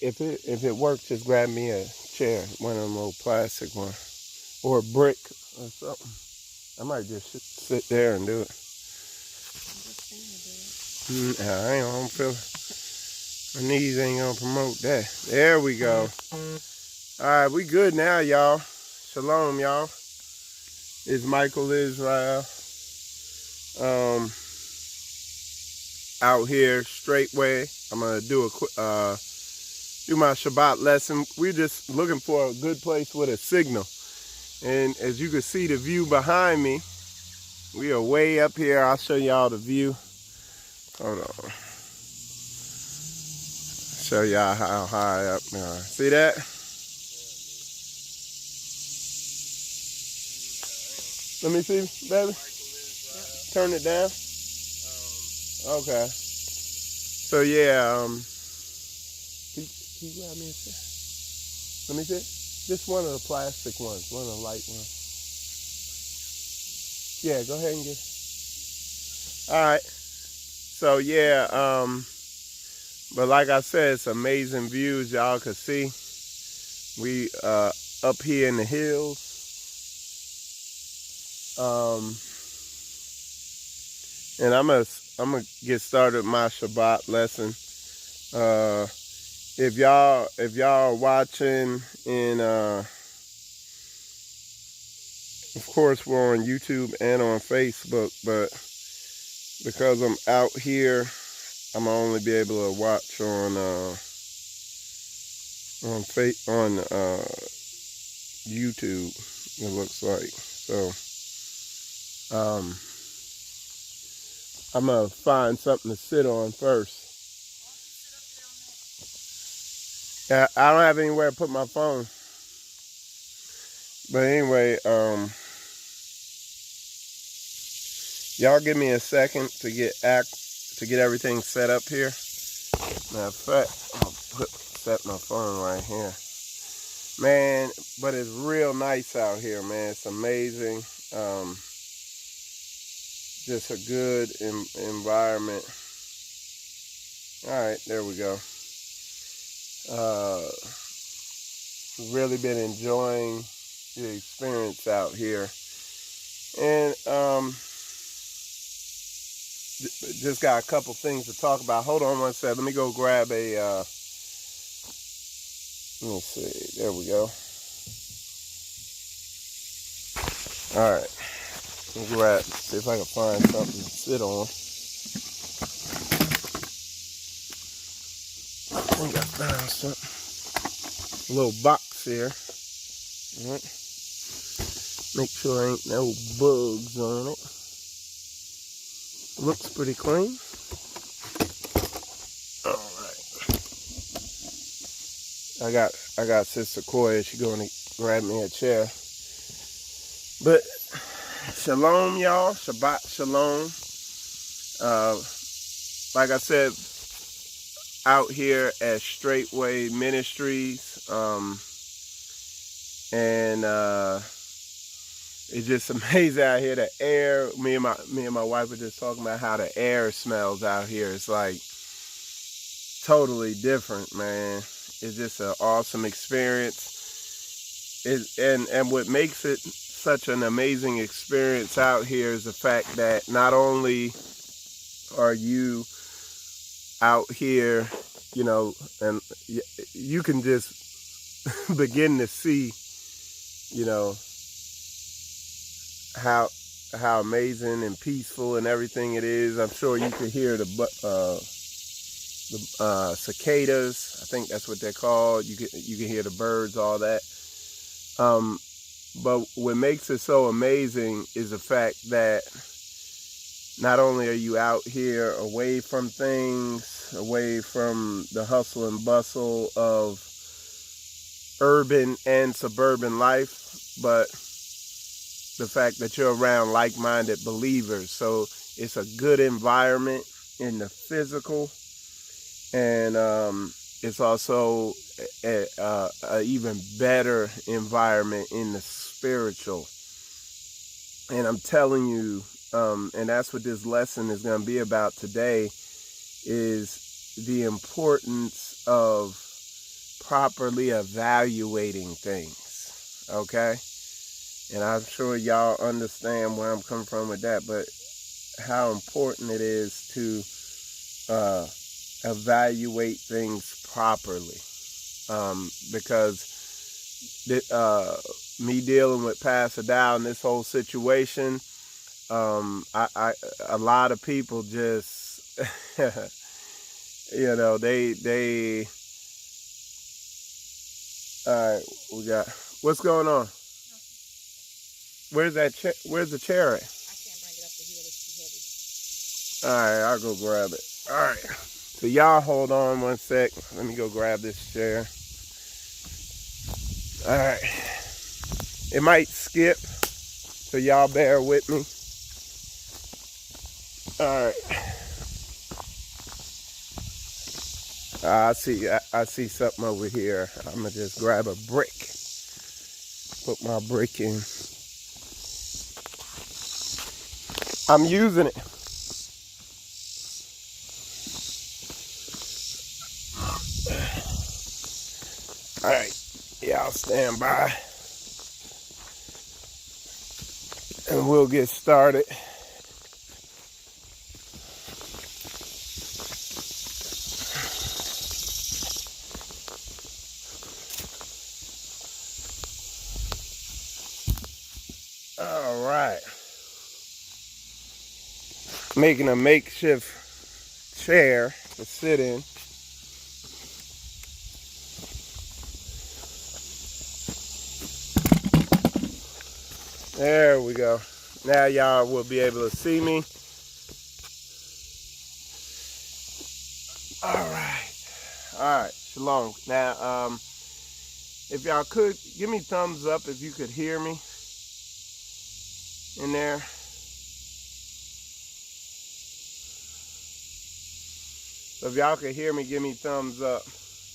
If it works, just grab me a chair, one of them little plastic ones, or a brick or something. I might just sit there and do it. I don't feel my knees ain't gonna promote that. There we go. All right, we good now, y'all. Shalom, y'all. It's Michael Israel. Out here straightway. I'm gonna do my Shabbat lesson. We're just looking for a good place with a signal. And as you can see the view behind me, we are way up here. I'll show y'all the view. Hold on. Show y'all how high up now. See that? Let me see, baby. Turn it down. Okay. So yeah, can you grab me a chair? Let me see. Just one of the plastic ones, one of the light ones. Yeah, go ahead and get it. All right. So yeah, but like I said, it's amazing views y'all can see. We up here in the hills. And I'm gonna get started with my Shabbat lesson. If y'all are watching, and of course we're on YouTube and on Facebook, but because I'm out here, I'm gonna only be able to watch on YouTube. It looks like so. I'm gonna find something to sit on first. Yeah, I don't have anywhere to put my phone. But anyway, y'all give me a second to get everything set up here. Matter of fact, I'll set my phone right here. Man, but it's real nice out here, man. It's amazing. Just a good environment. All right, there we go. Really been enjoying the experience out here, and just got a couple things to talk about. Hold on one second. Let me go grab a. Let me see. There we go. All right. Let me grab. See if I can find something to sit on. I think I found something. A little box here. All right. Make sure there ain't no bugs on it. Looks pretty clean. All right. I got Sister Koya. She's going to grab me a chair. But shalom, y'all. Shabbat shalom. Like I said, out here at Straightway Ministries, and it's just amazing out here. The air. Me and my wife were just talking about how the air smells out here. It's like totally different, man. It's just an awesome experience. And what makes it such an amazing experience out here is the fact that not only are you out here, you know, and you can just begin to see, you know, how amazing and peaceful and everything it is. I'm sure you can hear the cicadas. I think that's what they're called. You can hear the birds, all that. But what makes it so amazing is the fact that not only are you out here away from things, away from the hustle and bustle of urban and suburban life, but the fact that you're around like-minded believers. So it's a good environment in the physical, and it's also a even better environment in the spiritual. And I'm telling you, and that's what this lesson is going to be about today, is the importance of properly evaluating things, okay? And I'm sure y'all understand where I'm coming from with that, but how important it is to evaluate things properly. Because me dealing with Pastor Dow and this whole situation, a lot of people just, you know, they, all right, we got, what's going on? Where's that where's the chair at? I can't bring it up to here, it's too heavy. All right, I'll go grab it. All right, so y'all hold on one sec. Let me go grab this chair. All right, it might skip, so y'all bear with me. All right, I see something over here. I'm gonna just grab a brick, put my brick in. I'm using it. All right, y'all stand by and we'll get started. All right. Making a makeshift chair to sit in. There we go. Now y'all will be able to see me. All right, shalom. Now, if y'all could give me thumbs up if you could hear me in there. So if y'all could hear me, give me thumbs up,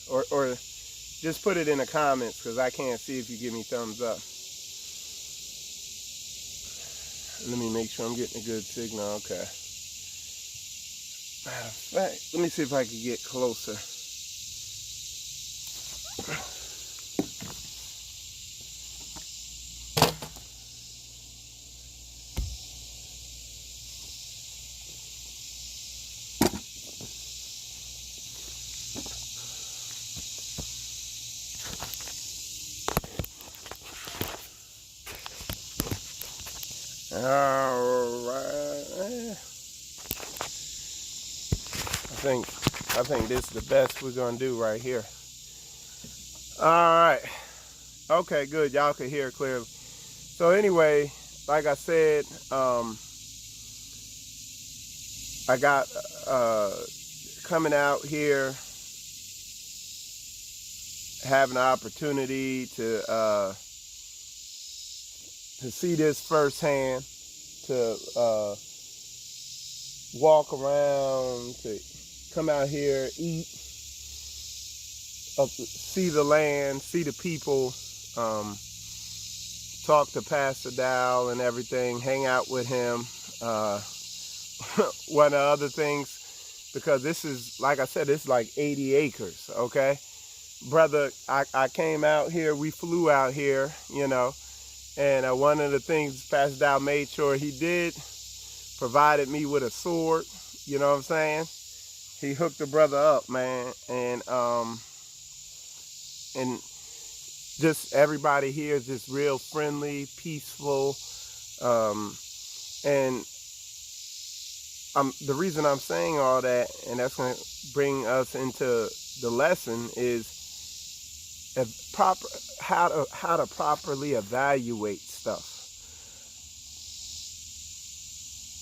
or just put it in the comments because I can't see if you give me thumbs up. Let me make sure I'm getting a good signal. Okay. Matter of fact, let me see if I can get closer. All right. I think this is the best we're gonna do right here. All right. Okay, good. Y'all can hear clearly. So anyway, like I said, I got coming out here, having the opportunity to see this firsthand, to walk around, to come out here, eat, see the land, see the people, talk to Pastor Dow and everything, hang out with him. One of the other things, because this is, like I said, it's like 80 acres, okay? Brother, I came out here, we flew out here, you know, and one of the things Pastor Dow made sure he did, provided me with a sword, you know what I'm saying? He hooked the brother up, man, and just everybody here is just real friendly, peaceful, and the reason I'm saying all that, and that's going to bring us into the lesson, is how to properly evaluate stuff.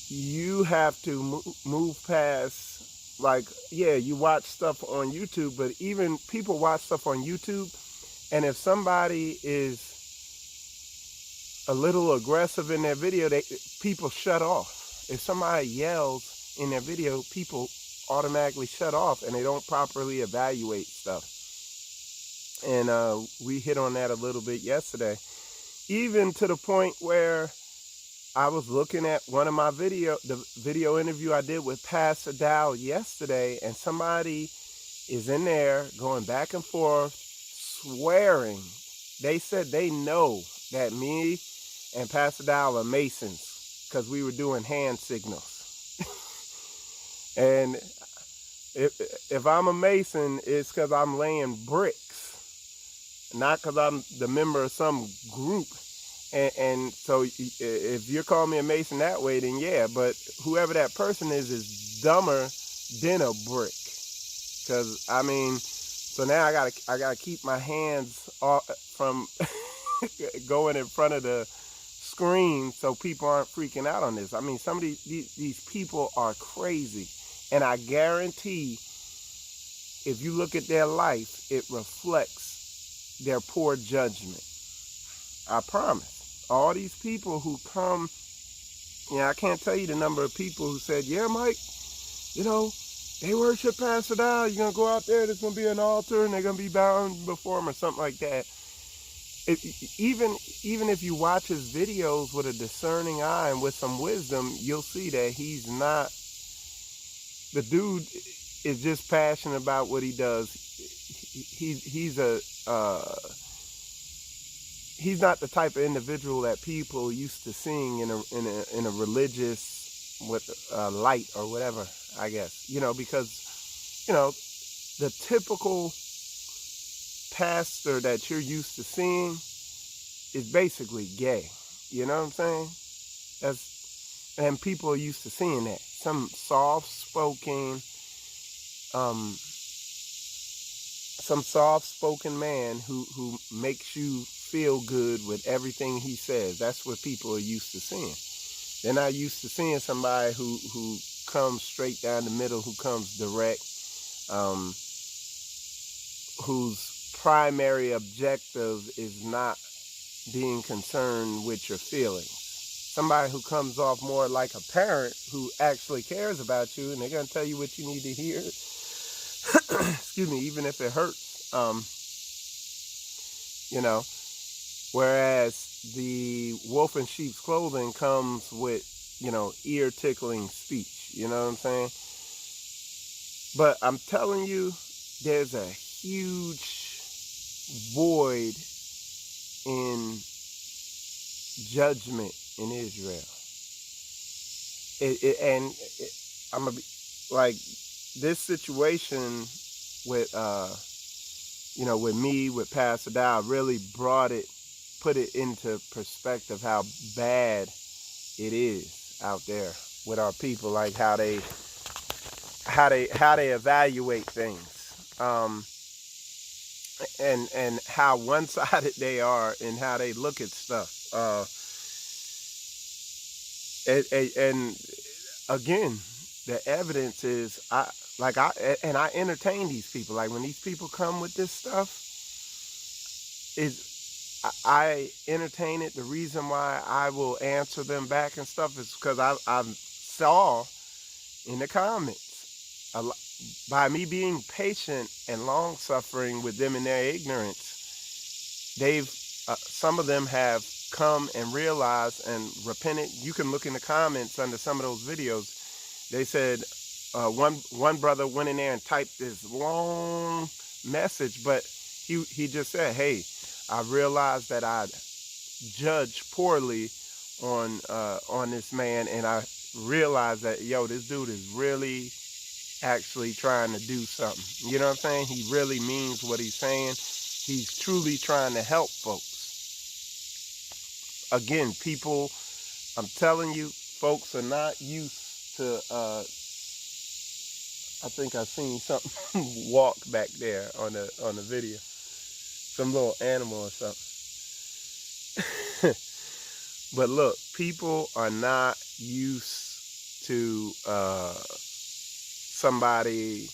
You have to move past, like, yeah, you watch stuff on YouTube, but even people watch stuff on YouTube, and if somebody is a little aggressive in their video, people shut off. If somebody yells in their video, people automatically shut off, and they don't properly evaluate stuff. And we hit on that a little bit yesterday, even to the point where I was looking at one of my the video interview I did with Pastor Dow yesterday, and somebody is in there going back and forth, swearing. They said they know that me and Pastor Dow are Masons because we were doing hand signals. And if I'm a Mason, it's because I'm laying bricks, not because I'm the member of some group. And so if you're calling me a Mason that way, then yeah, but whoever that person is dumber than a brick. Because, I mean, so now I gotta keep my hands off from going in front of the screen so people aren't freaking out on this. I mean, some of these people are crazy. And I guarantee if you look at their life, it reflects their poor judgment. I promise. All these people who come, I can't tell you the number of people who said, yeah, Mike, they worship Pastor Dow. You're going to go out there, there's going to be an altar, and they're going to be bowing before him or something like that. Even if you watch his videos with a discerning eye and with some wisdom, you'll see that he's not, the dude is just passionate about what he does. He's not the type of individual that people used to seeing in a religious with light or whatever, I guess, because the typical pastor that you're used to seeing is basically gay. You know what I'm saying? And people are used to seeing that. Some soft-spoken man who makes you feel good with everything he says. That's what people are used to seeing. They're not used to seeing somebody who comes straight down the middle, who comes direct, whose primary objective is not being concerned with your feelings. Somebody who comes off more like a parent who actually cares about you, and they're going to tell you what you need to hear. Excuse me, even if it hurts. Whereas the wolf in sheep's clothing comes with, ear-tickling speech. You know what I'm saying? But I'm telling you, there's a huge void in judgment in Israel. I'm gonna be like this situation with with me, with Pastor Dow, really put it into perspective how bad it is out there with our people, like how they evaluate things, and how one-sided they are in how they look at stuff. And again, the evidence is I entertain these people. Like when these people come with this stuff, I entertain it. The reason why I will answer them back and stuff is because I saw in the comments, by me being patient and long-suffering with them in their ignorance, some of them have come and realized and repented. You can look in the comments under some of those videos. They said one brother went in there and typed this long message, but he just said, hey, I realized that I judged poorly on this man, and I realized that, this dude is really actually trying to do something. You know what I'm saying? He really means what he's saying. He's truly trying to help folks. Again, people, I'm telling you, folks are not used to, I think I seen something walk back there on the video. Some little animal or something. But look, people are not used to somebody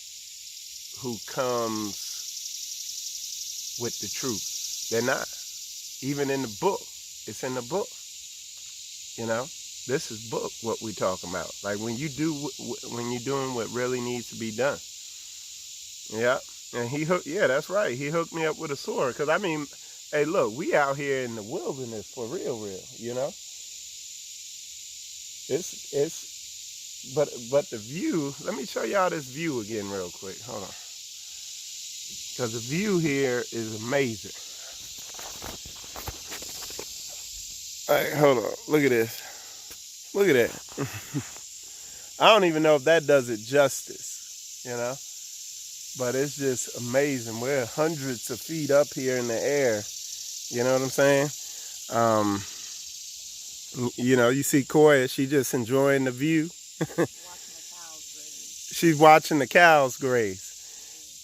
who comes with the truth. They're not. Even in the book. It's in the book. This is book what we talking about. Like when you're doing what really needs to be done. Yeah. And that's right. He hooked me up with a sword. Because I mean, hey, look, we out here in the wilderness for real, But the view, let me show y'all this view again real quick. Hold on. because the view here is amazing. All right, hold on. Look at this. Look at that. I don't even know if that does it justice, you know? But it's just amazing. We're hundreds of feet up here in the air. You know what I'm saying? You know, you see Koya, she just enjoying the view. She's watching the cows graze.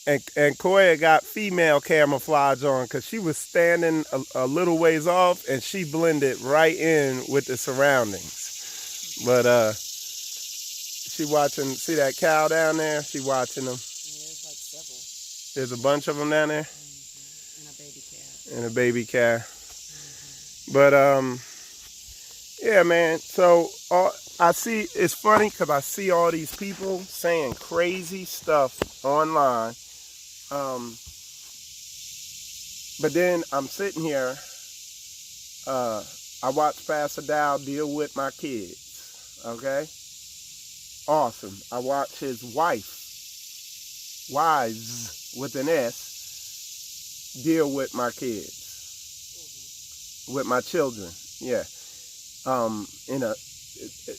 And Koya got female camouflage on because she was standing a little ways off and she blended right in with the surroundings. But she watching, see that cow down there? She watching them. Yeah, there's like several. There's a bunch of them down there? And a baby cow. And a baby cow. But yeah, man. So I see, it's funny because I see all these people saying crazy stuff online. But then I'm sitting here, I watch Pastor Dow deal with my kids, okay? Awesome. I watch his wives with an S, deal with my kids, with my children, yeah.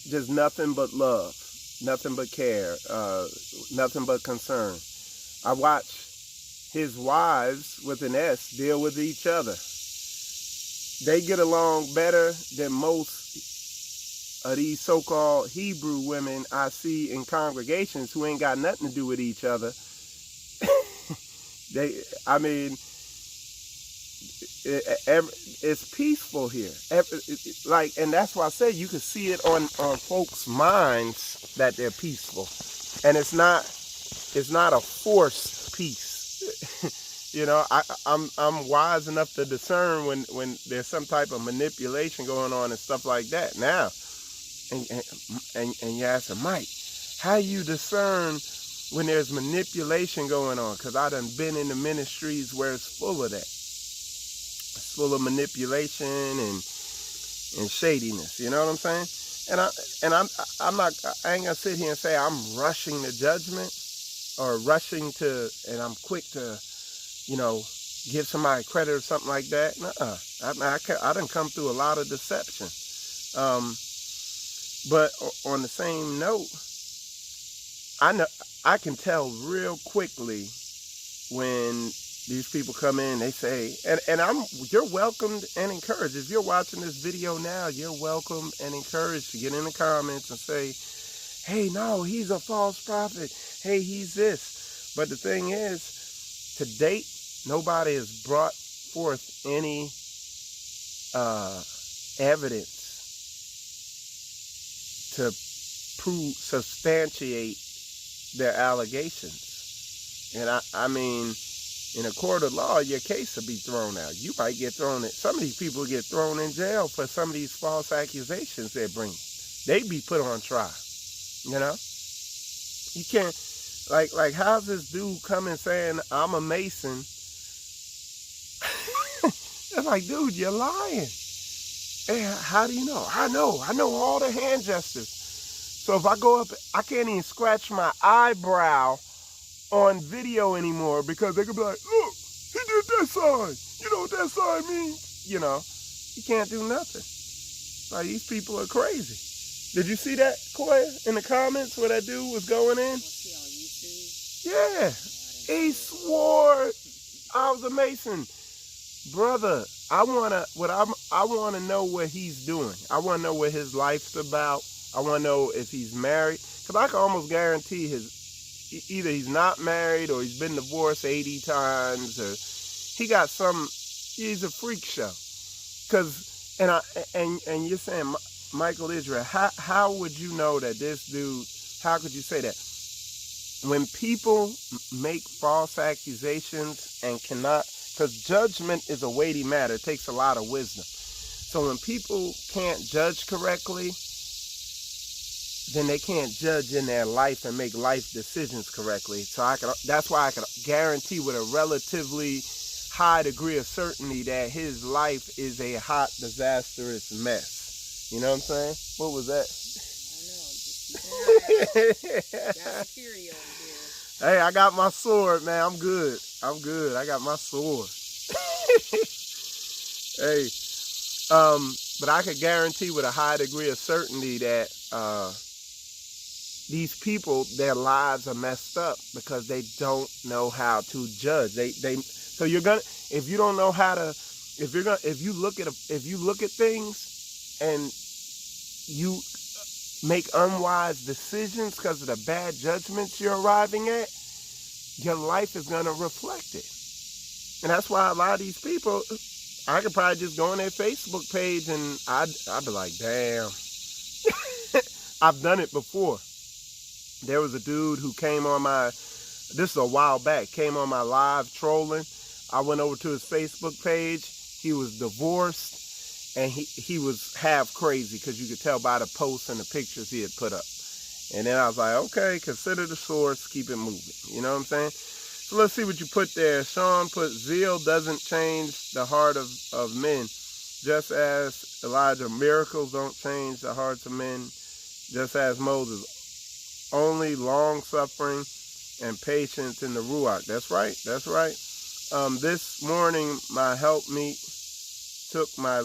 Just nothing but love, nothing but care, nothing but concern. I watch his wives with an S deal with each other. They get along better than most of these so-called Hebrew women I see in congregations who ain't got nothing to do with each other. It's peaceful here. And that's why I say you can see it on folks' minds that they're peaceful, and it's not a forced peace. You know, I'm wise enough to discern when there's some type of manipulation going on and stuff like that. Now, and you ask her, Mike, how you discern when there's manipulation going on? Because I done been in the ministries where it's full of that. It's full of manipulation and shadiness. You know what I'm saying? And I ain't gonna sit here and say I'm rushing to judgment or rushing to, and I'm quick to, you know, give somebody credit or something like that. Nuh-uh. I done come through a lot of deception. But on the same note, I can tell real quickly when these people come in, they say, and you're welcomed and encouraged. If you're watching this video now, you're welcome and encouraged to get in the comments and say, hey, no, he's a false prophet. Hey, he's this. But the thing is, to date, nobody has brought forth any evidence to substantiate their allegations. And I mean, in a court of law, your case will be thrown out. You might get thrown in. Some of these people get thrown in jail for some of these false accusations they're bringing. They be put on trial. You know? You can't, like how's this dude coming saying, I'm a Mason? It's like, dude, you're lying. Hey, how do you know? I know all the hand gestures. So if I go up, I can't even scratch my eyebrow on video anymore because they could be like, look, he did that sign. You know what that sign means? You know, you can't do nothing. Like, these people are crazy. Did you see that, Koya, in the comments where that dude was going in? What's he on YouTube? Yeah. He swore I was a Mason. Brother, I wanna know what he's doing. I wanna know what his life's about. I wanna know if he's married. Because I can almost guarantee either he's not married or he's been divorced 80 times or he's a freak show. Because, and you're saying, Michael Israel, how would you know that this dude, how could you say that? When people make false accusations and cannot, because judgment is a weighty matter, it takes a lot of wisdom. So when people can't judge correctly, then they can't judge in their life and make life decisions correctly. So that's why I can guarantee with a relatively high degree of certainty that his life is a hot, disastrous mess. You know what I'm saying? What was that? I know. Just got security over here. Hey, I got my sword, man. I'm good. I'm good. I got my sword. Hey, but I could guarantee with a high degree of certainty that these people, their lives are messed up because they don't know how to judge. So you're gonna, if you don't know how to, if you look at things and you make unwise decisions because of the bad judgments you're arriving at, your life is gonna reflect it. And that's why a lot of these people, I could probably just go on their Facebook page and I'd be like, damn. I've done it before. There was a dude who came on this is a while back, came on my live trolling. I went over to his Facebook page. He was divorced and he was half crazy because you could tell by the posts and the pictures he had put up. And then I was like, okay, consider the source, keep it moving. You know what I'm saying? So let's see what you put there. Sean put, zeal doesn't change the heart of men. Just as Elijah, miracles don't change the hearts of men. Just as Moses, only long-suffering and patience in the Ruach. That's right. That's right. This morning, my helpmeet took my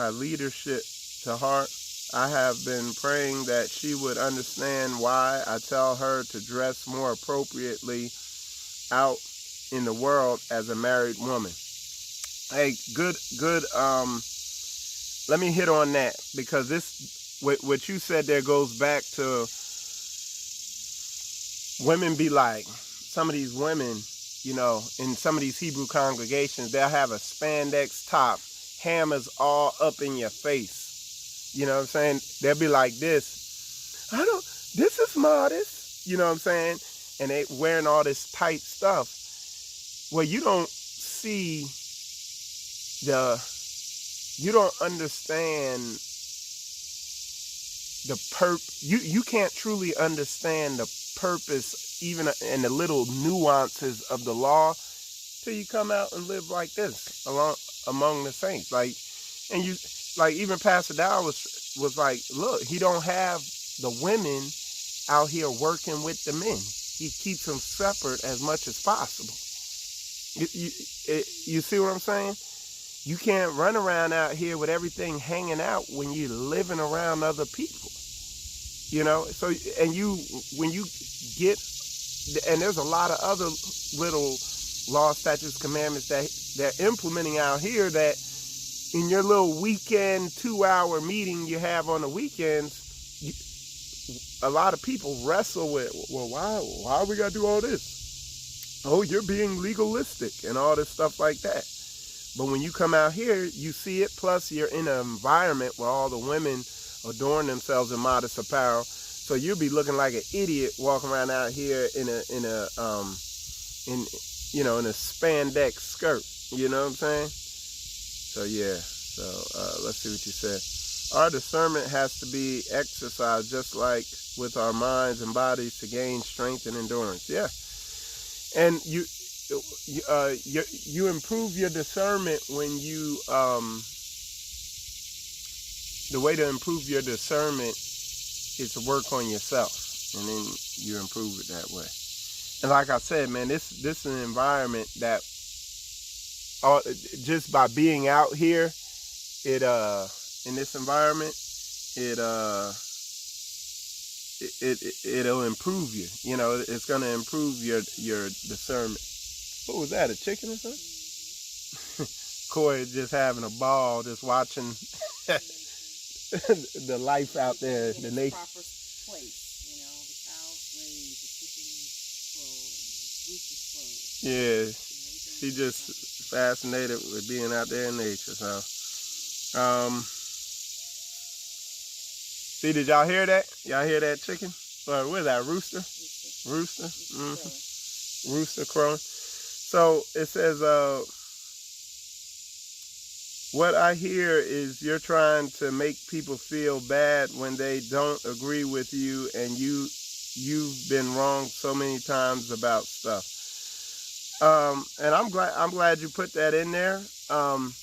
leadership to heart. I have been praying that she would understand why I tell her to dress more appropriately out in the world as a married woman. Hey, good. Let me hit on that because what you said there goes back to women be like, some of these women, you know, in some of these Hebrew congregations, they'll have a spandex top, hammers all up in your face. You know what I'm saying? They'll be like this is modest. You know what I'm saying? And they wearing all this tight stuff. Well, you don't understand you can't truly understand the purpose, even in the little nuances of the law, till you come out and live like this among the saints. Like, and you, like, even Pastor Dow was like, look, he don't have the women out here working with the men. He keeps them separate as much as possible. You see what I'm saying? You can't run around out here with everything hanging out when you're living around other people. You know, so, and when you get, and there's a lot of other little law, statutes, commandments that they're implementing out here that in your little weekend 2-hour meeting you have on the weekends, a lot of people wrestle with, well, why we gotta do all this? Oh, you're being legalistic and all this stuff like that. But when you come out here, you see it, plus you're in an environment where all the women adorn themselves in modest apparel. So you'll be looking like an idiot walking around out here in a spandex skirt. You know what I'm saying? So yeah. So let's see what you said. Our discernment has to be exercised just like with our minds and bodies to gain strength and endurance. Yeah. And you improve your discernment when you the way to improve your discernment is to work on yourself, and then you improve it that way. And like I said, man, this is an environment that just by being out here, in this environment, it'll improve you. You know, it's going to improve your discernment. What was that, a chicken or something? Corey just having a ball, just watching the life out there, the nature. Proper place, you know, the cows graze, the chickens grow, and roosters Yeah, grow. she just fascinated with being out there in nature. So, see, did y'all hear that? Y'all hear that chicken? Or what is that, rooster? Rooster? Mm-hmm. Rooster crowing. So it says, what I hear is you're trying to make people feel bad when they don't agree with you, and you've been wrong so many times about stuff. And I'm glad you put that in there. I'm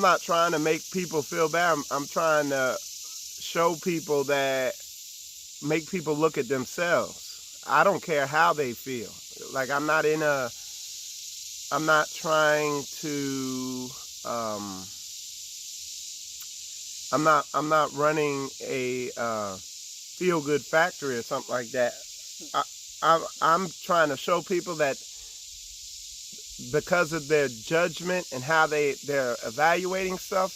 not trying to make people feel bad. I'm trying to show people that, make people look at themselves. I don't care how they feel. Like I'm not trying to, I'm not running a feel good factory or something like that. I'm trying to show people that because of their judgment and how they're evaluating stuff,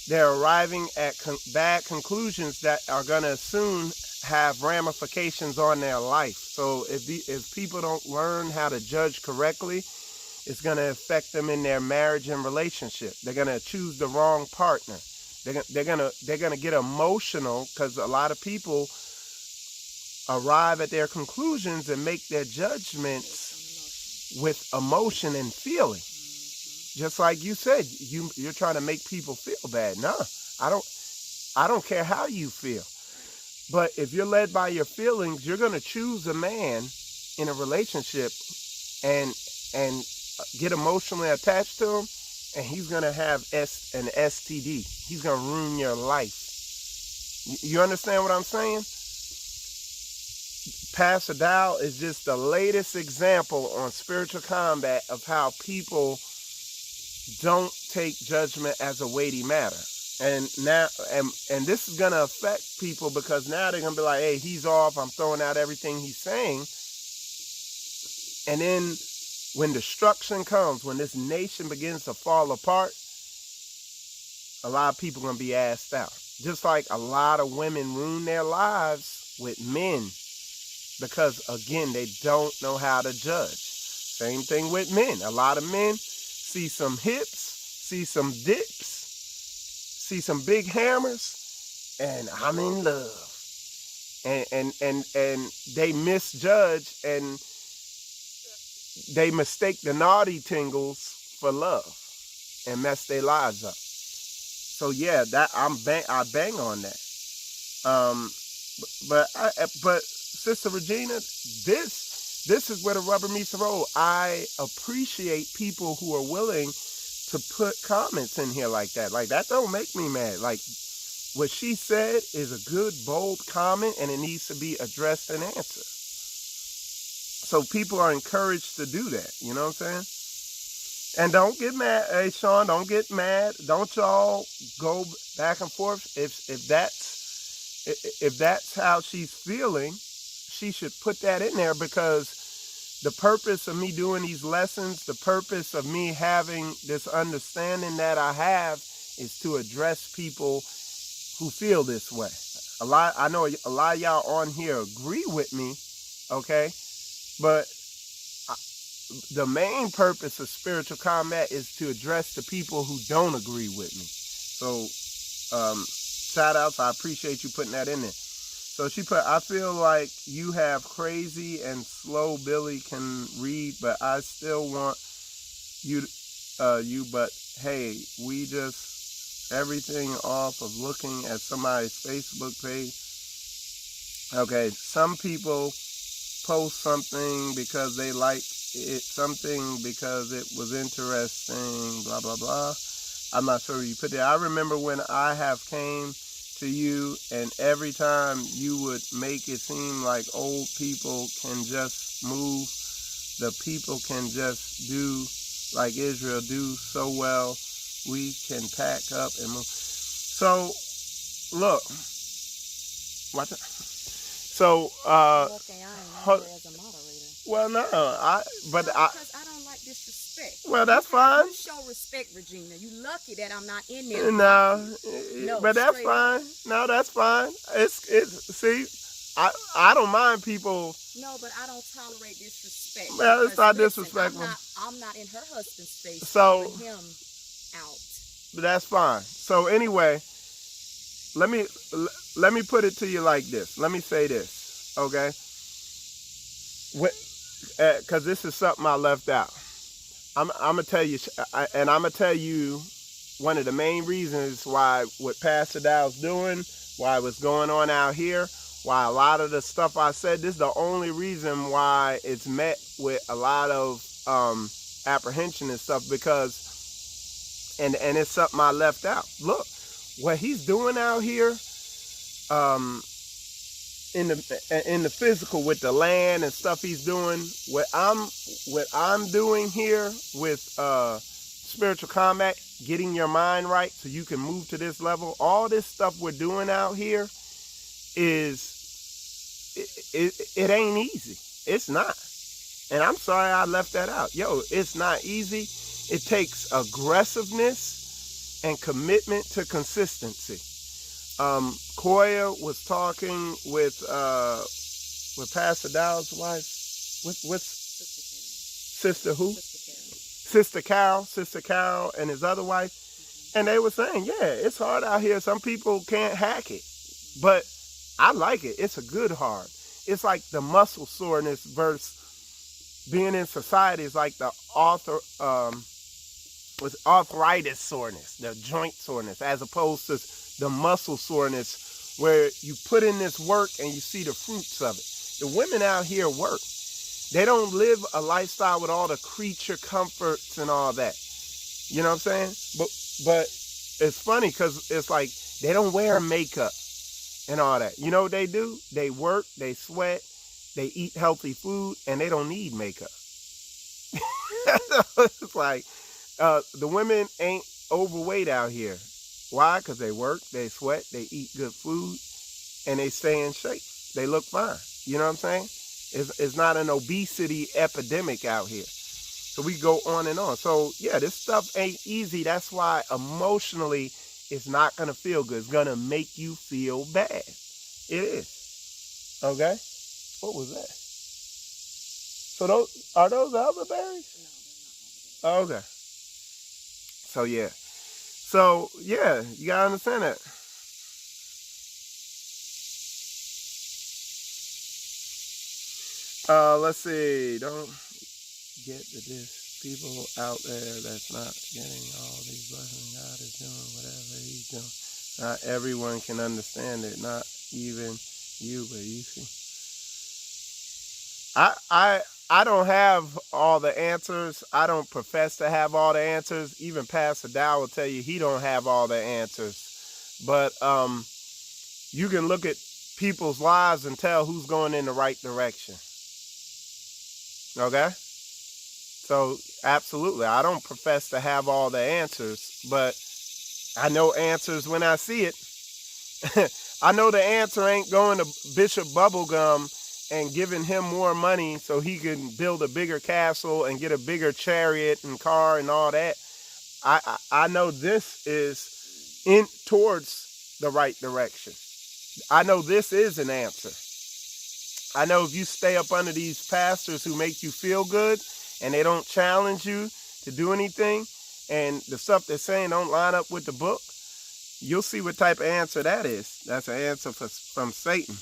they're arriving at bad conclusions that are going to soon have ramifications on their life. So if people don't learn how to judge correctly, it's going to affect them in their marriage and relationship. They're going to choose the wrong partner. They're going to get emotional, because a lot of people arrive at their conclusions and make their judgments with emotion and feeling. Just like you said, you're trying to make people feel bad. No, I don't care how you feel. But if you're led by your feelings, you're going to choose a man in a relationship and get emotionally attached to him, and he's going to have an STD. He's going to ruin your life. You understand what I'm saying? Pastor Dow is just the latest example on spiritual combat of how people don't take judgment as a weighty matter. And now, and this is going to affect people, because now they're going to be like, hey, he's off. I'm throwing out everything he's saying. And then when destruction comes, when this nation begins to fall apart, a lot of people are going to be asked out. Just like a lot of women ruin their lives with men, because, again, they don't know how to judge. Same thing with men. A lot of men see some hips, see some dips, see some big hammers, and I'm in love. And they misjudge, and they mistake the naughty tingles for love and mess their lives up. So yeah, that I bang on that. But Sister Regina, this is where the rubber meets the road. I appreciate people who are willing to put comments in here like that. Like, that don't make me mad. Like, what she said is a good, bold comment, and it needs to be addressed and answered. So people are encouraged to do that. You know what I'm saying? And don't get mad. Hey, Sean, don't get mad. Don't y'all go back and forth. If that's how she's feeling, she should put that in there, because the purpose of me doing these lessons, the purpose of me having this understanding that I have, is to address people who feel this way. I know a lot of y'all on here agree with me, okay? But the main purpose of spiritual combat is to address the people who don't agree with me. So, shout outs. I appreciate you putting that in there. So she put, I feel like you have crazy and slow Billy can read, but I still want you, but hey, we just everything off of looking at somebody's Facebook page. Okay, some people post something because they like it, something because it was interesting, blah, blah, blah. I'm not sure you put that. I remember when I have came to you, and every time you would make it seem like old people can just move, the people can just do like Israel do so well, we can pack up and move. So look, what the, so okay, I ain't as a moderator. well, no, because I don't like disrespect. Well, that's fine. You show respect, Regina. You lucky that I'm not in there. No, but that's fine. No, that's fine. It's see, I don't mind people. No, but I don't tolerate disrespect. Well, it's not disrespectful. I'm not in her husband's face. So him out. But that's fine. So anyway, let me put it to you like this. Let me say this, okay? Because this is something I left out. I'm gonna tell you, and I'm gonna tell you one of the main reasons why what Pastor Dow's doing, why what's going on out here, why a lot of the stuff I said, this is the only reason why it's met with a lot of apprehension and stuff, because, and it's something I left out. Look, what he's doing out here, in the physical with the land and stuff he's doing. What I'm doing here with spiritual combat, getting your mind right so you can move to this level. All this stuff we're doing out here it ain't easy. It's not. And I'm sorry I left that out. Yo, it's not easy. It takes aggressiveness and commitment to consistency. Koya was talking with Pastor Dow's wife. What's Sister who? Sister Carol and his other wife. And they were saying, yeah, it's hard out here. Some people can't hack it. But I like it. It's a good hard. It's like the muscle soreness versus being in society is like the arthritis soreness, the joint soreness, as opposed to the muscle soreness where you put in this work and you see the fruits of it. The women out here work. They don't live a lifestyle with all the creature comforts and all that. You know what I'm saying? But it's funny because it's like they don't wear makeup and all that. You know what they do? They work, they sweat, they eat healthy food, and they don't need makeup. It's like the women ain't overweight out here. Why? Because they work, they sweat, they eat good food, and they stay in shape. They look fine. You know what I'm saying? It's not an obesity epidemic out here. So we go on and on. So yeah, this stuff ain't easy. That's why emotionally it's not going to feel good. It's going to make you feel bad. It is. Okay? What was that? So are those elderberries? Oh, okay. So yeah. So yeah, you gotta understand that. Let's see. Don't get that there's people out there that's not getting all these blessings. God is doing whatever he's doing. Not everyone can understand it. Not even you, but you see. I don't have all the answers. I don't profess to have all the answers. Even Pastor Dow will tell you he don't have all the answers. But you can look at people's lives and tell who's going in the right direction. Okay? So absolutely, I don't profess to have all the answers, but I know answers when I see it. I know the answer ain't going to Bishop Bubblegum and giving him more money so he can build a bigger castle and get a bigger chariot and car and all that. I know this is in towards the right direction. I know this is an answer. I know if you stay up under these pastors who make you feel good and they don't challenge you to do anything and the stuff they're saying don't line up with the book, you'll see what type of answer that is. That's an answer from Satan.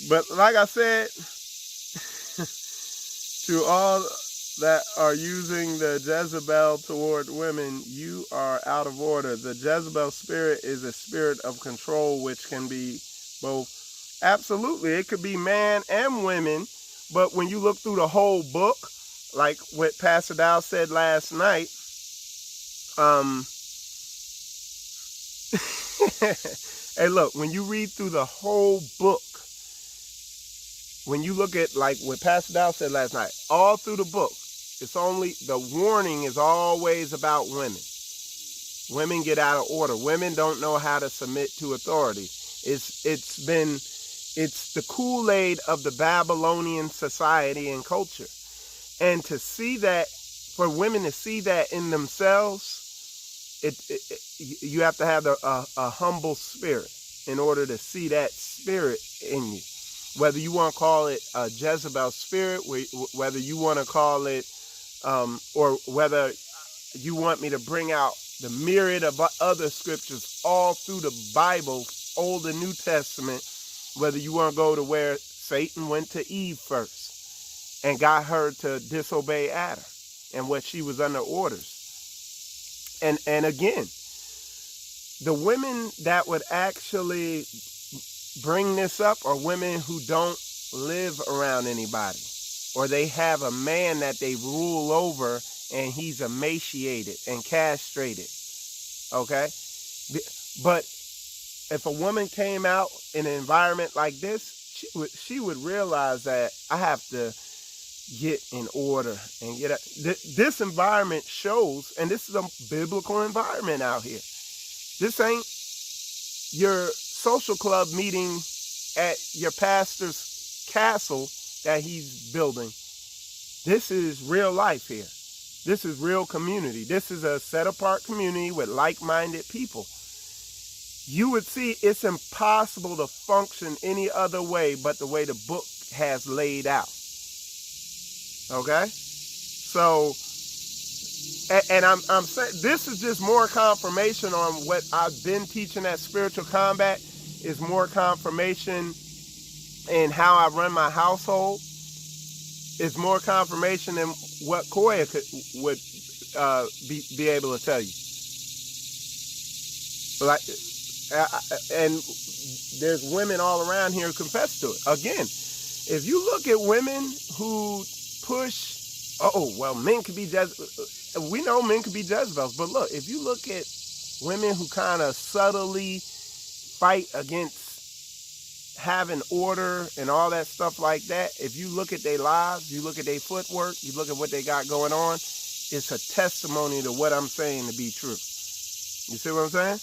But like I said, to all that are using the Jezebel toward women, you are out of order. The Jezebel spirit is a spirit of control, which can be both. Absolutely, it could be man and women. But when you look through the whole book, like what Pastor Dow said last night, hey, look, when you read through the whole book, when you look at like what Pastor Dow said last night, all through the book, it's only, the warning is always about women. Women get out of order. Women don't know how to submit to authority. It's the Kool-Aid of the Babylonian society and culture. And to see that, for women to see that in themselves, you have to have a humble spirit in order to see that spirit in you. Whether you want to call it a Jezebel spirit, whether you want to call it, or whether you want me to bring out the myriad of other scriptures all through the Bible, Old and New Testament, whether you want to go to where Satan went to Eve first and got her to disobey Adam and what she was under orders. And again, the women that would actually bring this up are women who don't live around anybody. or they have a man that they rule over and he's emaciated and castrated. Okay? But if a woman came out in an environment like this, she would realize that I have to get in order and get up. This environment shows, and this is a biblical environment out here. This ain't your social club meeting at your pastor's castle that he's building. This is real life here. This is real community. This is a set apart community with like-minded people. You would see it's impossible to function any other way but the way the book has laid out. Okay? So, and I'm saying this is just more confirmation on what I've been teaching at Spiritual Combat. Is more confirmation in how I run my household. It's more confirmation than what Koya would be able to tell you. Like, and there's women all around here who confess to it. Again, if you look at women who push, men can be Jezebels. We know men can be Jezebels, but look, if you look at women who kind of subtly fight against having order and all that stuff like that, if you look at their lives, you look at their footwork, you look at what they got going on, it's a testimony to what I'm saying to be true. You see what I'm saying?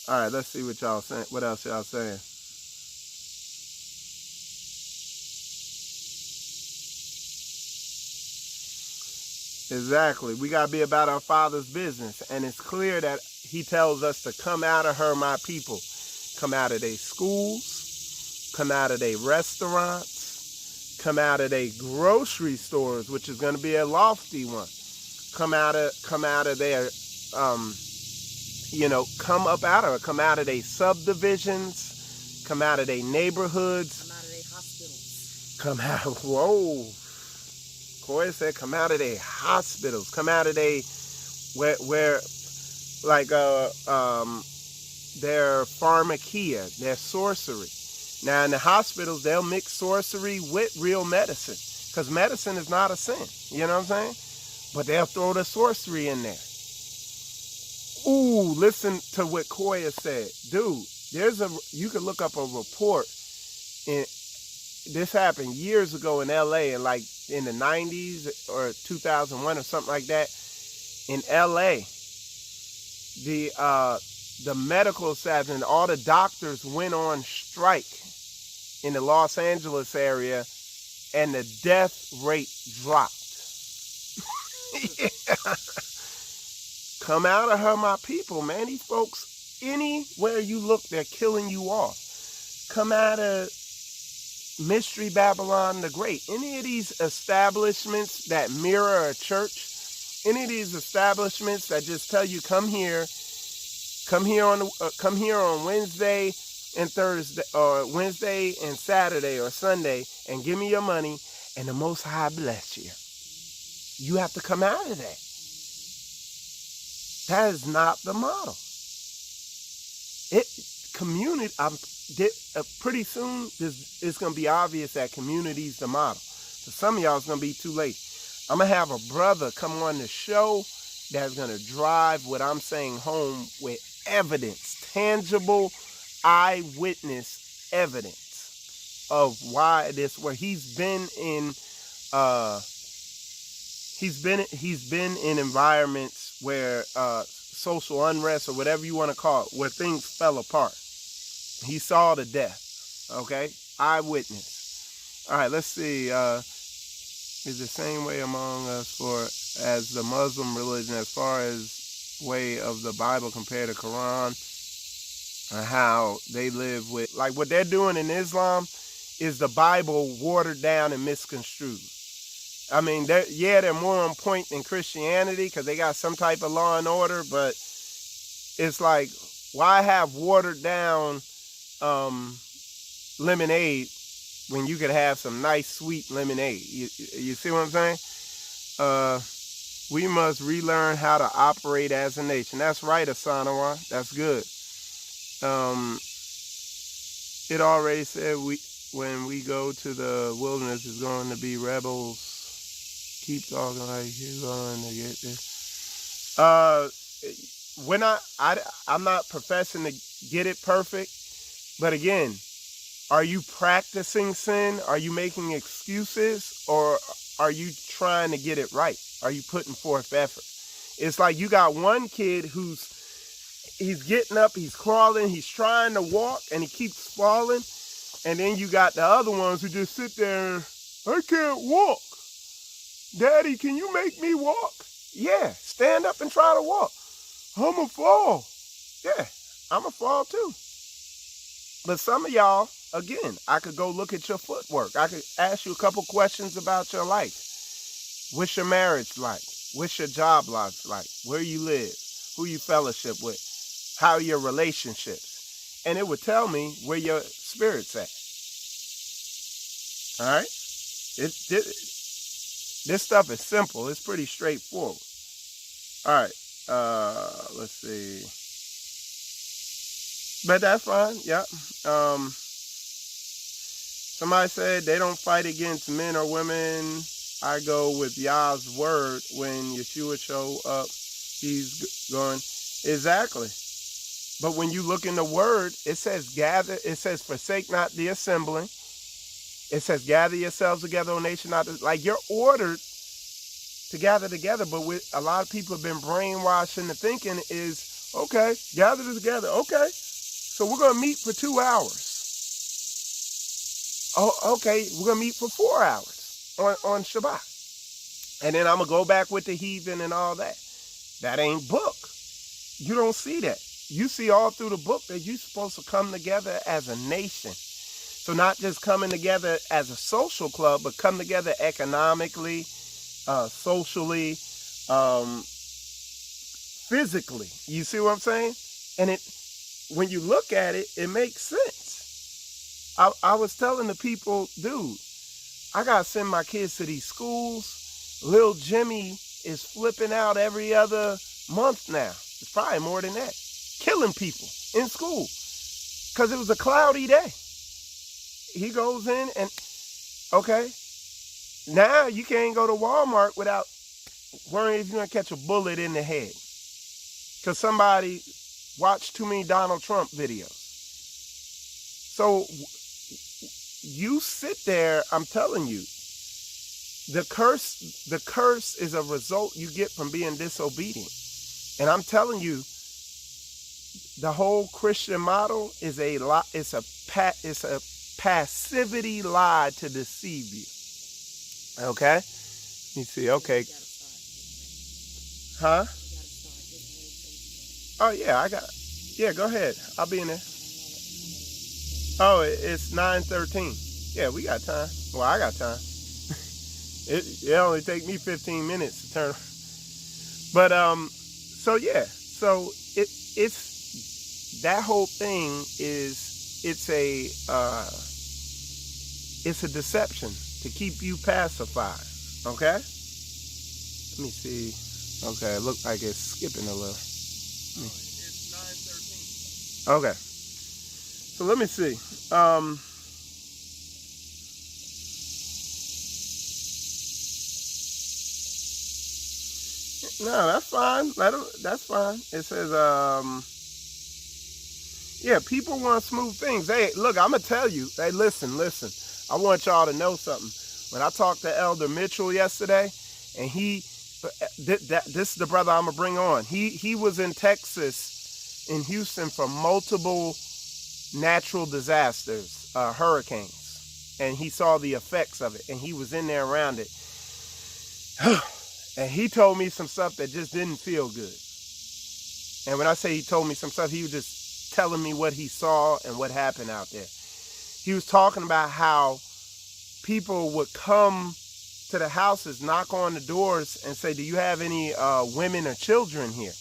All right, let's see what y'all saying. What else y'all saying? Exactly. We got to be about our Father's business. And it's clear that he tells us to come out of her, my people. Come out of their schools. Come out of their restaurants. Come out of their grocery stores, which is going to be a lofty one. Come out of their, come up out of it. Come out of their subdivisions. Come out of their neighborhoods. Come out of their hospitals. Come out, whoa. Koya said, come out of their hospitals. Come out of their, their pharmakia, their sorcery. Now, in the hospitals, they'll mix sorcery with real medicine. Because medicine is not a sin. You know what I'm saying? But they'll throw the sorcery in there. Ooh, listen to what Koya said. Dude, you could look up a report. This happened years ago in LA, and like in the 90s or 2001 or something like that. In LA, the medical establishment, all the doctors went on strike in the Los Angeles area, and the death rate dropped. Yeah. Come out of her, my people, man. These folks, anywhere you look, they're killing you off. Come out of Mystery Babylon the Great. Any of these establishments that mirror a church, any of these establishments that just tell you come here on Wednesday and Thursday, or Wednesday and Saturday or Sunday, and give me your money, and the Most High bless you. You have to come out of that. That is not the model. Pretty soon, it's going to be obvious that community is the model. For some of y'all, it's going to be too late. I'm going to have a brother come on the show that's going to drive what I'm saying home with evidence, tangible eyewitness evidence of why this, where he's been in environments where social unrest or whatever you want to call it, where things fell apart. He saw the death. Okay? Eyewitness. All right, let's see. Is the same way among us as the Muslim religion as far as way of the Bible compared to Quran, and how they live with, like what they're doing in Islam is the Bible watered down and misconstrued. I mean, they're more on point than Christianity because they got some type of law and order, but it's like, why have watered down lemonade when you could have some nice sweet lemonade? You see what I'm saying? We must relearn how to operate as a nation. That's right, Asanawa. That's good. It already said when we go to the wilderness is going to be rebels. Keep talking like you're going to get this. When I'm not professing to get it perfect, but again, are you practicing sin? Are you making excuses, or are you trying to get it right? Are you putting forth effort? It's like you got one kid he's getting up, he's crawling, he's trying to walk, and he keeps falling. And then you got the other ones who just sit there, I can't walk. Daddy, can you make me walk? Yeah, stand up and try to walk. I'ma fall. Yeah, I'ma fall too. But some of y'all, again, I could go look at your footwork. I could ask you a couple questions about your life. What's your marriage like? What's your job life like? Where you live? Who you fellowship with? How are your relationships? And it would tell me where your spirit's at. All right? This stuff is simple. It's pretty straightforward. All right. Let's see. But that's fine. Yeah. Somebody said they don't fight against men or women. I go with Yah's word. When Yeshua show up, he's going. Exactly. But when you look in the word, it says gather. It says forsake not the assembling. It says gather yourselves together, O nation. Not like you're ordered to gather together. But with a lot of people have been brainwashed into thinking is okay, gather together. Okay, so we're gonna meet for 2 hours. Oh, okay, we're gonna meet for 4 hours on Shabbat, and then I'm gonna go back with the heathen and all that. That ain't book. You don't see that. You see all through the book that you're supposed to come together as a nation. So not just coming together as a social club, but come together economically, socially, physically. You see what I'm saying? And when you look at it, it makes sense. I was telling the people, dude, I got to send my kids to these schools. Lil Jimmy is flipping out every other month now. It's probably more than that. Killing people in school because it was a cloudy day. He goes in and, okay, now you can't go to Walmart without worrying if you're going to catch a bullet in the head because somebody watched too many Donald Trump videos. So you sit there, I'm telling you, the curse is a result you get from being disobedient. And I'm telling you, the whole Christian model is it's a passivity lie to deceive you. Okay? Let me see. Okay. Huh? Oh, yeah, go ahead. I'll be in there. Oh, it's 9:13. Yeah, we got time. Well, I got time. It only take me 15 minutes to turn. But, so yeah. So it's that whole thing it's a deception to keep you pacified. Okay? Let me see. Okay, it looks like it's skipping a little. It's 9:13. Okay. So let me see. No, that's fine. That's fine. It says, yeah, people want smooth things. Hey, look, I'm going to tell you. Hey, listen. I want y'all to know something. When I talked to Elder Mitchell yesterday, and this is the brother I'm going to bring on. He was in Texas, in Houston, for multiple natural disasters, hurricanes. And he saw the effects of it, and he was in there around it. And he told me some stuff that just didn't feel good. And when I say he told me some stuff, he was just telling me what he saw and what happened out there. He was talking about how people would come to the houses, knock on the doors and say, do you have any women or children here?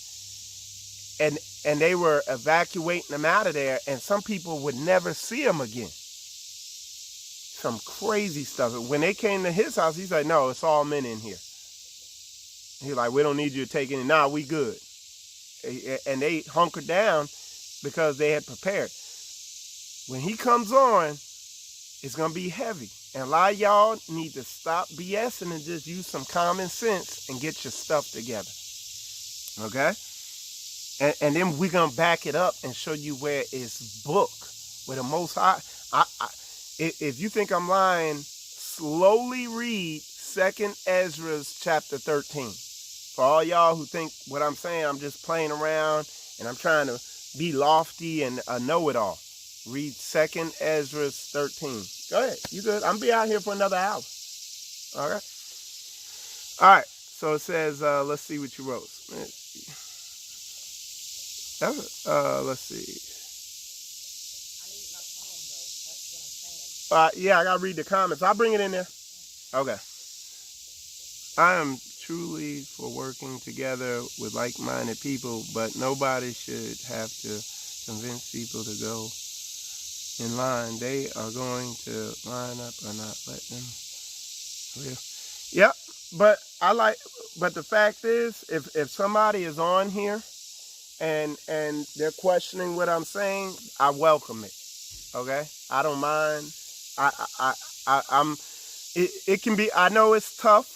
And they were evacuating them out of there, and some people would never see them again. Some crazy stuff. When they came to his house, he's like, no, it's all men in here. He's like, we don't need you to take any. Nah, we good. And they hunkered down because they had prepared. When he comes on, It's going to be heavy. And a lot of y'all need to stop BSing and just use some common sense and get your stuff together. Okay? And then we're going to back it up and show you where it's book. Where the Most High... if you think I'm lying, slowly read 2nd Ezra chapter 13. For all y'all who think what I'm saying, I'm just playing around and I'm trying to be lofty and know-it-all. Read 2nd Ezra 13. Go ahead. You good? I'm going to be out here for another hour. All right? All right. So it says, let's see what you wrote. Let's see. Yeah, I got to read the comments. I'll bring it in there. Okay. I am truly for working together with like-minded people, but nobody should have to convince people to go in line. They are going to line up or not let them. Yep. But the fact is, if somebody is on here and they're questioning what I'm saying, I welcome it. Okay? I don't mind. It can be, I know it's tough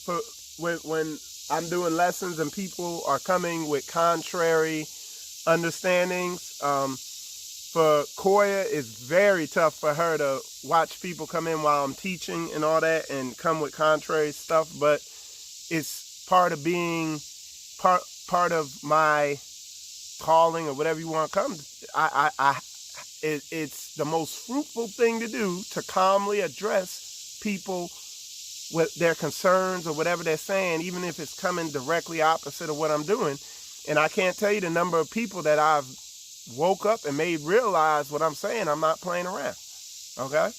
for when I'm doing lessons and people are coming with contrary understandings. For Koya, it's very tough for her to watch people come in while I'm teaching and all that and come with contrary stuff, but it's part of being part of my calling or whatever you want to come. It's the most fruitful thing to do to calmly address people with their concerns or whatever they're saying, even if it's coming directly opposite of what I'm doing. And I can't tell you the number of people that I've woke up and made realize what I'm saying. I'm not playing around. Okay?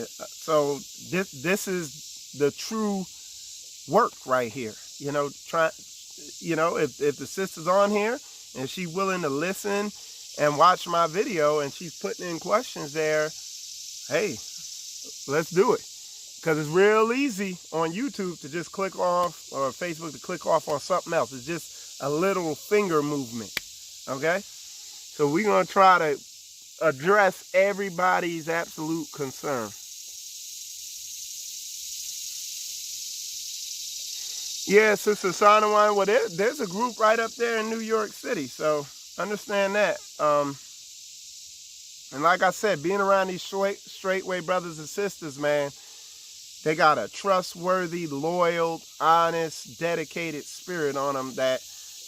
So this is the true work right here. You know, if the sister's on here and she's willing to listen and watch my video and she's putting in questions there, hey, let's do it. Because it's real easy on YouTube to just click off, or Facebook to click off on something else. It's just a little finger movement. Okay? So we're going to try to address everybody's absolute concern. Yeah, Sister Sanawan, well, there's a group right up there in New York City, so understand that. And like I said, being around these straightway brothers and sisters, man, they got a trustworthy, loyal, honest, dedicated spirit on them that,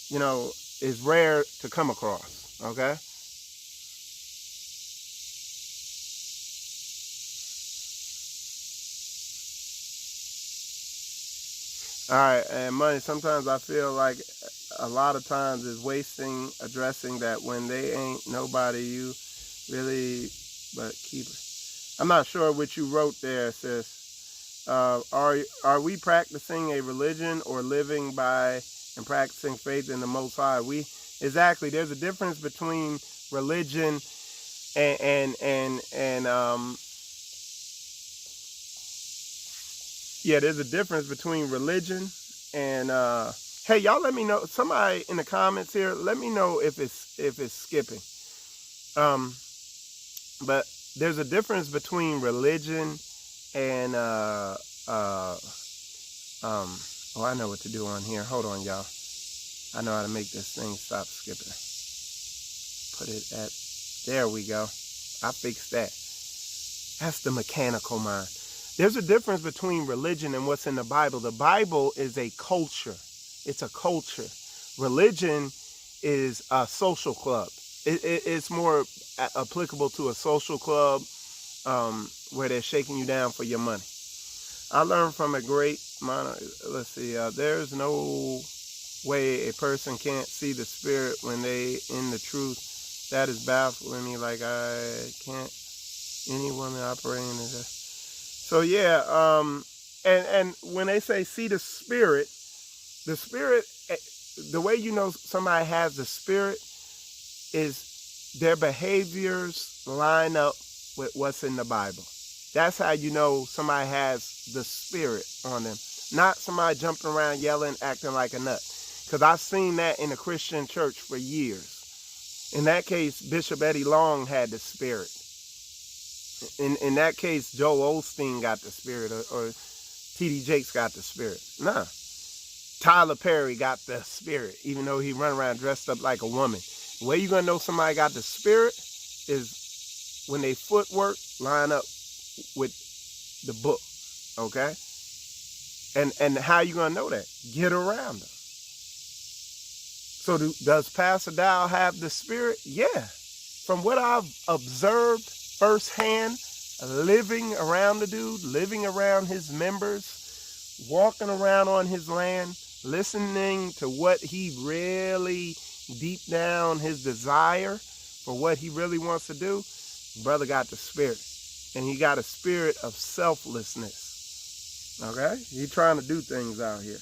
you know, is rare to come across, okay? All right, and money, sometimes I feel like a lot of times is wasting addressing that when they ain't nobody you really, but keep it. I'm not sure what you wrote there, sis. Are we practicing a religion or living by and practicing faith in the Most High? Exactly. There's a difference between religion and yeah, there's a difference between religion and hey, y'all, let me know. Somebody in the comments here, let me know if it's skipping. But there's a difference between religion and oh, I know what to do on here. Hold on, y'all. I know how to make this thing stop skipping. Put it at, there we go. I fixed that. That's the mechanical mind. There's a difference between religion and what's in the Bible. The Bible is a culture. It's a culture. Religion is a social club. It's more applicable to a social club where they're shaking you down for your money. I learned from a great let's see, there's no way a person can't see the spirit when they in the truth. That is baffling me. Like, I can't, any woman operating in this. So yeah, and when they say see the spirit, the way you know somebody has the spirit is their behaviors line up with what's in the Bible. That's how you know somebody has the spirit on them. Not somebody jumping around yelling, acting like a nut. Because I've seen that in a Christian church for years. In that case, Bishop Eddie Long had the spirit. in that case, Joel Osteen got the spirit, or T.D. Jakes got the spirit. Nah. Tyler Perry got the spirit, even though he run around dressed up like a woman. The way you're going to know somebody got the spirit is when they footwork line up with the book, okay? And how you going to know that? Get around them. So does Pastor Dow have the spirit? Yeah. From what I've observed firsthand, living around the dude, living around his members, walking around on his land, listening to what he really, deep down, his desire for what he really wants to do, brother got the spirit. And he got a spirit of selflessness. Okay? He trying to do things out here.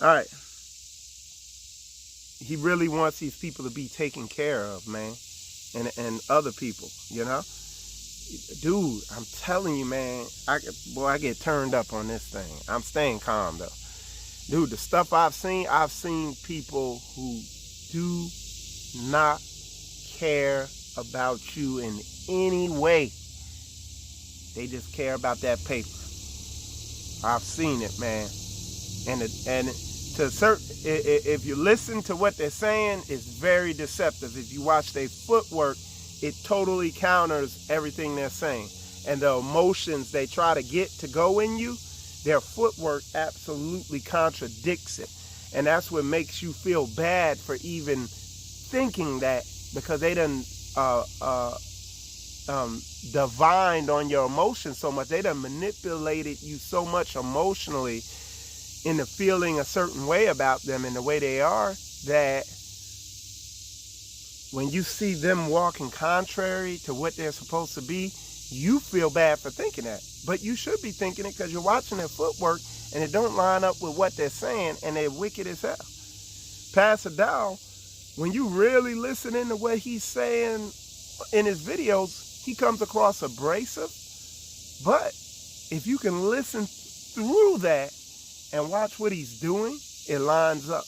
All right. He really wants these people to be taken care of, man. And other people, you know? Dude, I'm telling you, man, I get turned up on this thing. I'm staying calm, though. Dude, the stuff I've seen people who do not care about you in any way. They just care about that paper. I've seen it, man. And to certain, if you listen to what they're saying, it's very deceptive. If you watch their footwork, it totally counters everything they're saying. And the emotions they try to get to go in you, their footwork absolutely contradicts it. And that's what makes you feel bad for even thinking that, because they done divined on your emotions so much. They done manipulated you so much emotionally into feeling a certain way about them and the way they are, that when you see them walking contrary to what they're supposed to be, you feel bad for thinking that. But you should be thinking it because you're watching their footwork and it don't line up with what they're saying, and they're wicked as hell. Pastor Dow, when you really listen into what he's saying in his videos, he comes across abrasive. But if you can listen through that and watch what he's doing, it lines up.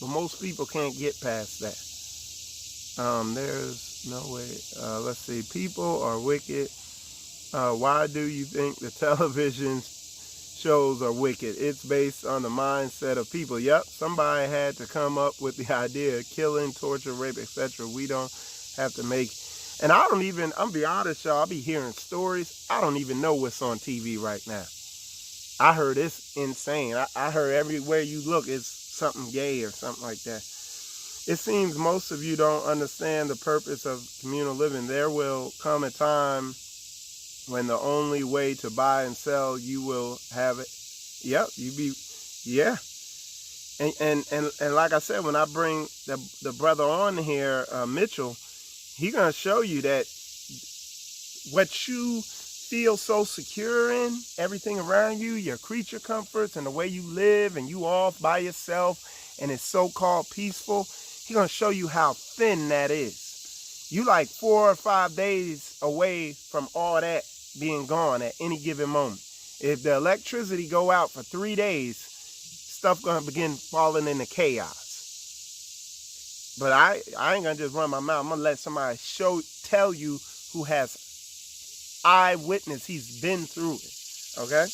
But most people can't get past that. There's no way. Let's see. People are wicked. Why do you think the television shows are wicked? It's based on the mindset of people. Yep, somebody had to come up with the idea of killing, torture, rape, etc. We don't have to make. And I'm be honest, y'all, I'll be hearing stories. I don't even know what's on TV right now. I heard it's insane. I heard everywhere you look, it's something gay or something like that. It seems most of you don't understand the purpose of communal living. There will come a time when the only way to buy and sell, you will have it. Yep, yeah. And like I said, when I bring the brother on here, Mitchell, he gonna show you that what you feel so secure in, everything around you, your creature comforts and the way you live, and you off by yourself, and it's so-called peaceful, he gonna show you how thin that is. You like 4 or 5 days away from all that being gone at any given moment. If the electricity go out for 3 days, stuff gonna begin falling into chaos. But I ain't gonna just run my mouth. I'm gonna let somebody tell you who has eyewitness. He's been through it. Okay.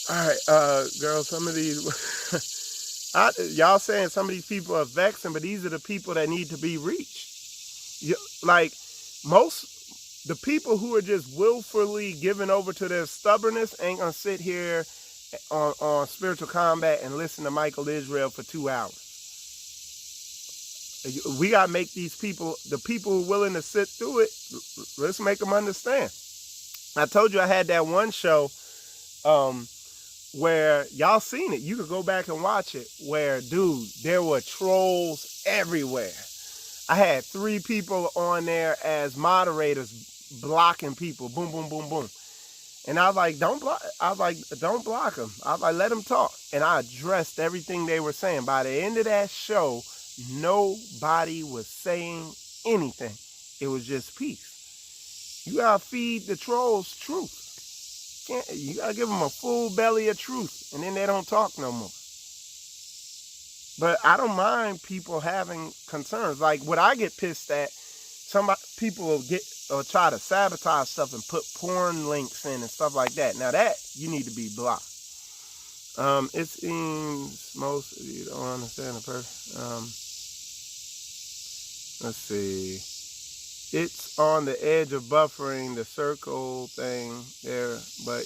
All right, girls. Some of these, y'all saying some of these people are vexing, but these are the people that need to be reached. Like the people who are just willfully given over to their stubbornness ain't gonna sit here on Spiritual Combat and listen to Michael Israel for 2 hours. We gotta make these people, the people who are willing to sit through it, let's make them understand. I told you I had that one show where y'all seen it. You could go back and watch it, where, dude, there were trolls everywhere. I had 3 people on there as moderators blocking people. Boom, boom, boom, boom. And I was like, don't block them. I was like, let them talk. And I addressed everything they were saying. By the end of that show, nobody was saying anything. It was just peace. You gotta feed the trolls truth. You gotta give them a full belly of truth, and then they don't talk no more. But I don't mind people having concerns. Like, what I get pissed at, people will get or try to sabotage stuff and put porn links in and stuff like that. Now that you need to be blocked. It seems most of you don't understand the person. Let's see. It's on the edge of buffering, the circle thing there, but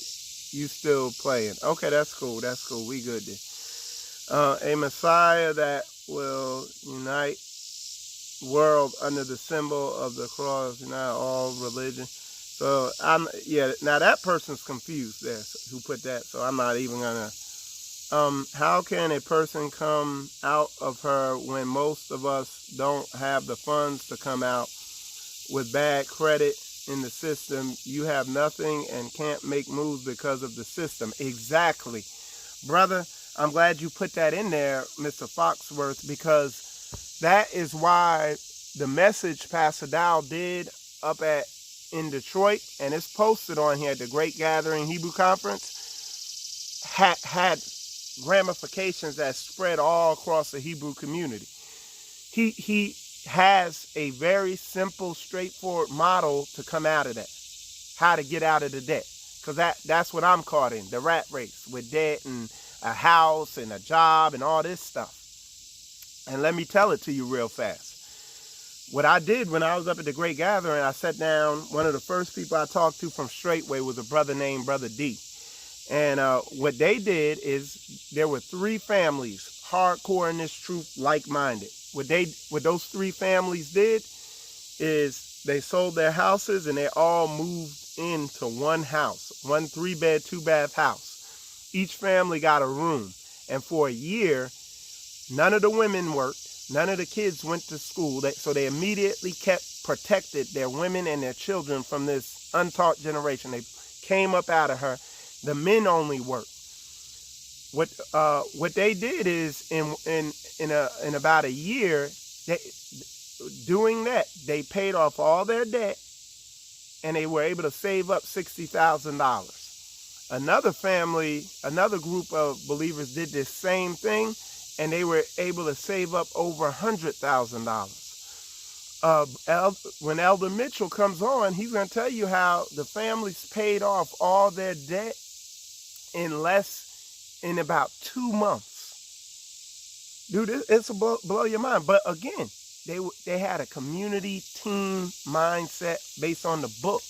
you still playing. Okay, that's cool. That's cool. We good then. A Messiah that will unite world under the symbol of the cross, unite all religion. So now that person's confused there, who put that, so I'm not even gonna. How can a person come out of her when most of us don't have the funds to come out? With bad credit in the system, you have nothing and can't make moves because of the system. Exactly. Brother, I'm glad you put that in there, Mr. Foxworth, because that is why the message Pastor Dow did in Detroit, and it's posted on here at the Great Gathering Hebrew Conference, had ramifications that spread all across the Hebrew community. He has a very simple, straightforward model to come out of that. How to get out of the debt. Because that's what I'm caught in, the rat race with debt and a house and a job and all this stuff. And let me tell it to you real fast. What I did when I was up at the Great Gathering, I sat down. One of the first people I talked to from Straightway was a brother named Brother D. And what they did is there were 3 families, hardcore in this truth, like-minded. What those 3 families did is they sold their houses and they all moved into one house, one 3-bed, 2-bath house. Each family got a room. And for a year, none of the women worked. None of the kids went to school. So they immediately protected their women and their children from this untaught generation. They came up out of her. The men only worked. What they did is in about a year, doing that, they paid off all their debt, and they were able to save up $60,000. Another group of believers did this same thing, and they were able to save up over $100,000. When Elder Mitchell comes on, he's going to tell you how the families paid off all their debt in about 2 months. Dude, it's a blow your mind. But again, they had a community team mindset based on the book.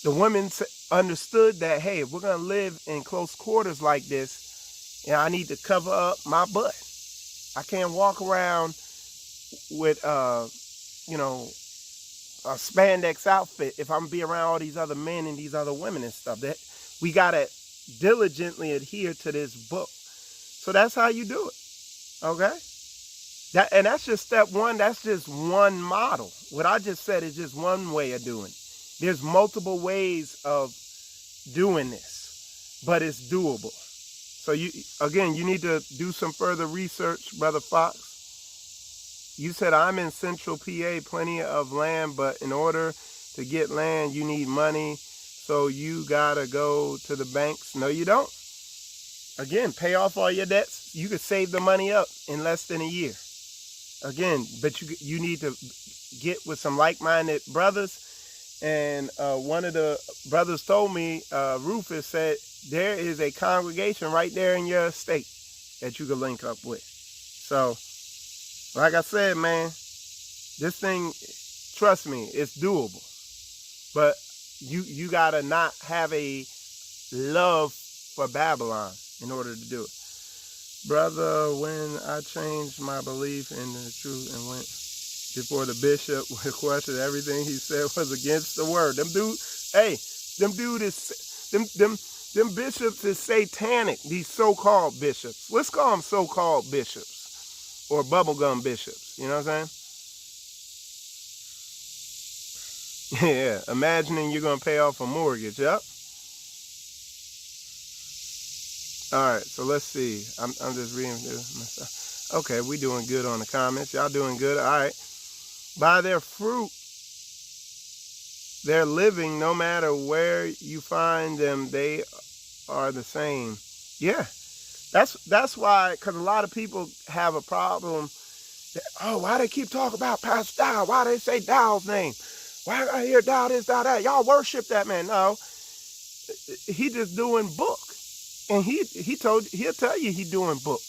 The women understood that, hey, if we're going to live in close quarters like this, I need to cover up my butt. I can't walk around with, a spandex outfit if I'm be around all these other men and these other women and stuff. That we got to diligently adhere to this book. So that's how you do it. Okay? That's just step one. That's just one model. What I just said is just one way of doing it. There's multiple ways of doing this, but it's doable. So you need to do some further research, Brother Fox. You said I'm in Central PA, plenty of land, but in order to get land, you need money. So you gotta go to the banks. No, you don't. Again, pay off all your debts. You could save the money up in less than a year. Again, but you need to get with some like-minded brothers. And one of the brothers told me, Rufus said, there is a congregation right there in your state that you could link up with. So, like I said, man, this thing, trust me, it's doable. But you gotta not have a love for Babylon in order to do it. Brother, when I changed my belief in the truth and went before the bishop with question, everything he said was against the word. Them bishops is satanic, these so-called bishops. Let's call them so-called bishops or bubblegum bishops. You know what I'm saying? Yeah, imagining you're going to pay off a mortgage. Yep. All right, so let's see. I'm just reading this. Okay, we doing good on the comments. Y'all doing good. All right. By their fruit, they're living, no matter where you find them, they are the same. Yeah, that's why, because a lot of people have a problem. Oh, why they keep talking about Pastor Dow? Why they say Dow's name? Why I hear Dow this, Dow that? Y'all worship that man. No, he just doing book. And he'll tell you he doing book.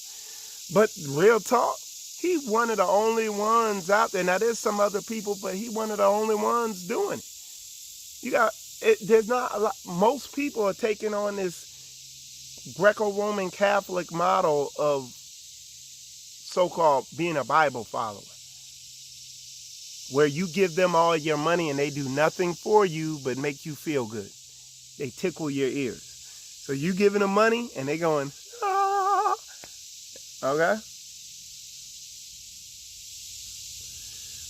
But real talk, he one of the only ones out there. Now there's some other people, but he one of the only ones doing it. You got it, there's not a lot. Most people are taking on this Greco-Roman Catholic model of so-called being a Bible follower, where you give them all your money and they do nothing for you but make you feel good. They tickle your ears. So you giving them money and they going, ah. Okay?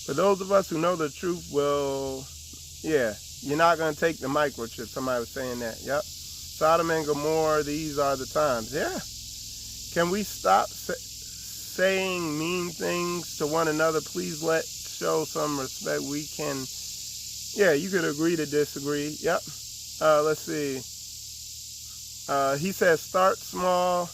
For those of us who know the truth, well, yeah, you're not going to take the microchip. Somebody was saying that. Yep. Sodom and Gomorrah, these are the times. Yeah. Can we stop saying mean things to one another? Please show some respect. We can, yeah, you could agree to disagree. Yep. Let's see. He says start small.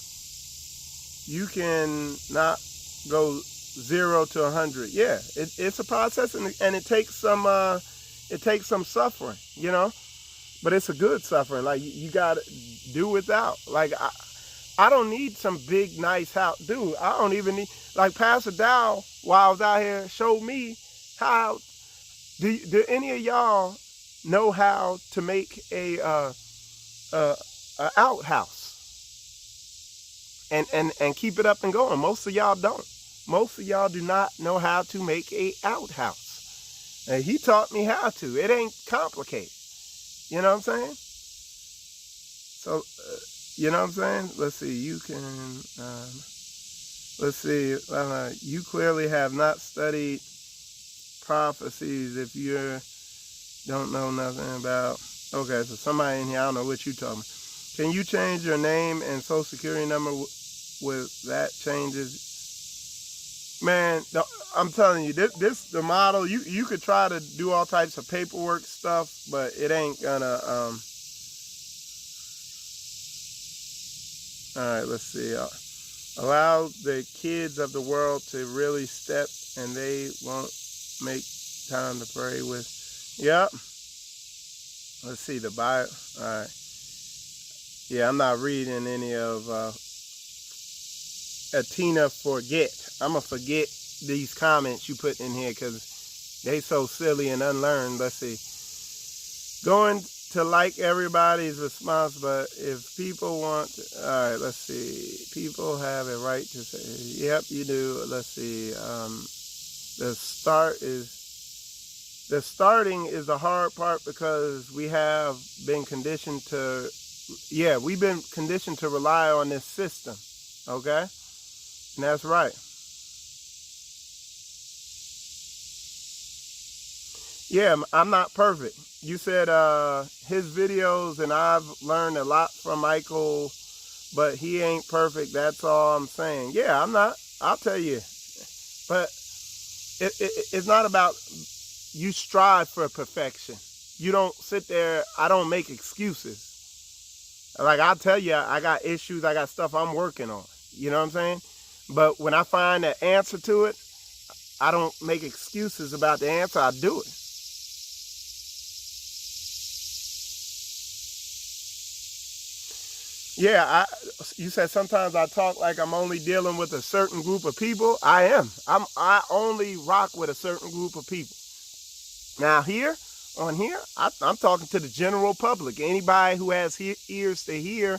You can not go 0 to 100. Yeah, it's a process, and it takes some suffering, you know, but it's a good suffering. Like you gotta do without. Like I don't need some big nice house, dude. I don't even need, like Pastor Dow while I was out here showed me how. Do any of y'all know how to make a outhouse and keep it up and going? Most of y'all don't. Most of y'all do not know how to make a outhouse. And he taught me how to. It ain't complicated. You know what I'm saying? So, you know what I'm saying? Let's see. You can, let's see. You clearly have not studied prophecies if you don't know nothing about. Okay, so somebody in here, I don't know what you talking about. Can you change your name and social security number with that changes? Man, I'm telling you, this the model. You could try to do all types of paperwork stuff, but it ain't gonna. All right, let's see. Allow the kids of the world to really step, and they won't make time to pray with. Yep. Let's see the Bible. All right. Yeah, I'm not reading any of Atina forget. I'm going to forget these comments you put in here because they so silly and unlearned. Let's see. Going to like everybody's response, but if people want to, all right, let's see. People have a right to say, yep, you do. Let's see. The starting is the hard part because we have been conditioned to, yeah, we've been conditioned to rely on this system, okay? And that's right. Yeah, I'm not perfect. You said his videos, and I've learned a lot from Michael, but he ain't perfect. That's all I'm saying. Yeah, I'm not. I'll tell you. But it's not about, you strive for perfection. You don't sit there, I don't make excuses. Like I'll tell you, I got issues, I got stuff I'm working on. You know what I'm saying? But when I find an answer to it, I don't make excuses about the answer, I do it. Yeah, you said sometimes I talk like I'm only dealing with a certain group of people. I am. I only rock with a certain group of people. Now on here, I'm talking to the general public. Anybody who has ears to hear,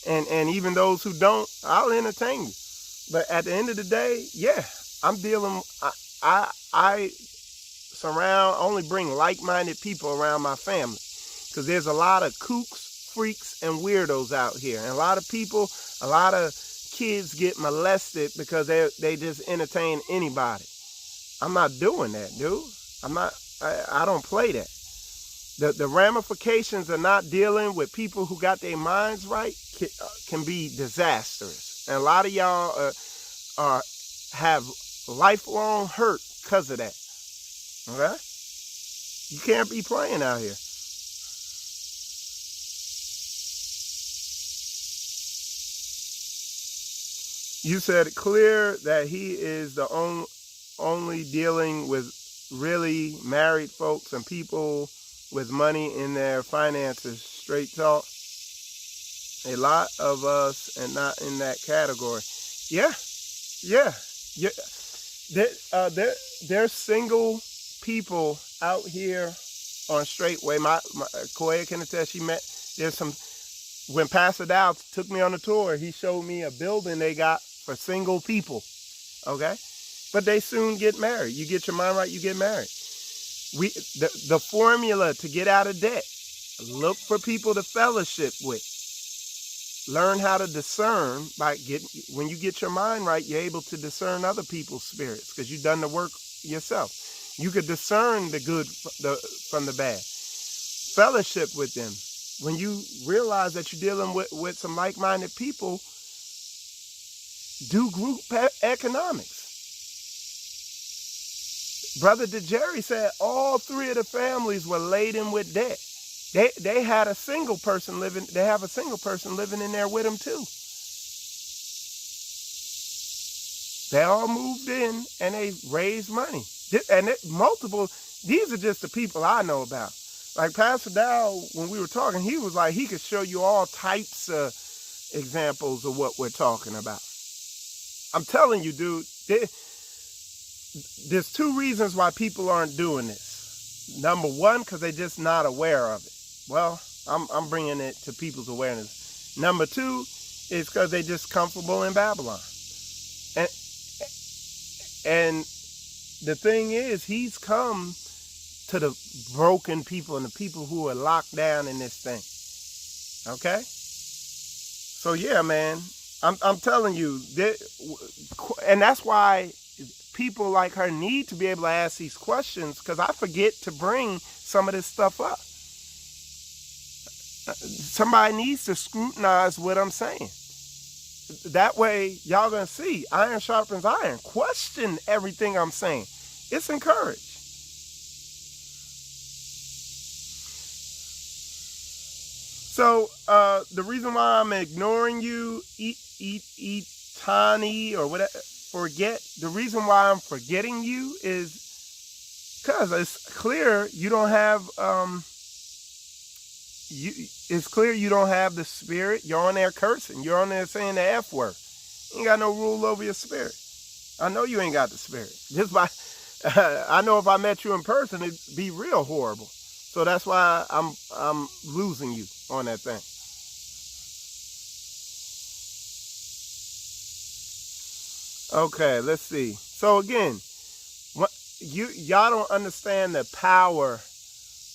and even those who don't, I'll entertain you. But at the end of the day, yeah, I'm dealing. I only bring like-minded people around my family, because there's a lot of kooks, freaks, and weirdos out here, and a lot of kids get molested because they just entertain anybody. I'm not doing that, dude. I'm not. I don't play that. The ramifications of not dealing with people who got their minds right can be disastrous. And a lot of y'all have lifelong hurt because of that. Okay? You can't be playing out here. You said clear that he is the only dealing with really married folks and people with money in their finances, straight talk. A lot of us are not in that category. Yeah, yeah, yeah. There's single people out here on Straightway. My Koya can attest. There's some. When Pastor Dow took me on a tour, he showed me a building they got for single people. Okay, but they soon get married. You get your mind right, you get married. The formula to get out of debt: look for people to fellowship with. Learn how to discern when you get your mind right, you're able to discern other people's spirits because you've done the work yourself. You could discern the good from the bad. Fellowship with them. When you realize that you're dealing with some like-minded people, do group economics. Brother DeJerry said all three of the families were laden with debt. They had a single person living. They have a single person living in there with them too. They all moved in and they raised money. And multiple. These are just the people I know about. Like Pastor Dow, when we were talking, he was like he could show you all types of examples of what we're talking about. I'm telling you, dude. There's two reasons why people aren't doing this. Number one, because they're just not aware of it. Well, I'm bringing it to people's awareness. Number two is because they're just comfortable in Babylon. And the thing is, he's come to the broken people and the people who are locked down in this thing. Okay? So yeah, man, I'm telling you, and that's why people like her need to be able to ask these questions, because I forget to bring some of this stuff up. Somebody needs to scrutinize what I'm saying. That way, y'all gonna see iron sharpens iron. Question everything I'm saying. It's encouraged. So the reason why I'm ignoring you, Tani or whatever, forget. The reason why I'm forgetting you is because it's clear you don't have. It's clear you don't have the spirit. You're on there cursing. You're on there saying the F word. You ain't got no rule over your spirit. I know you ain't got the spirit. Just by, I know if I met you in person, it'd be real horrible. So that's why I'm losing you on that thing. Okay, let's see. So again, y'all don't understand the power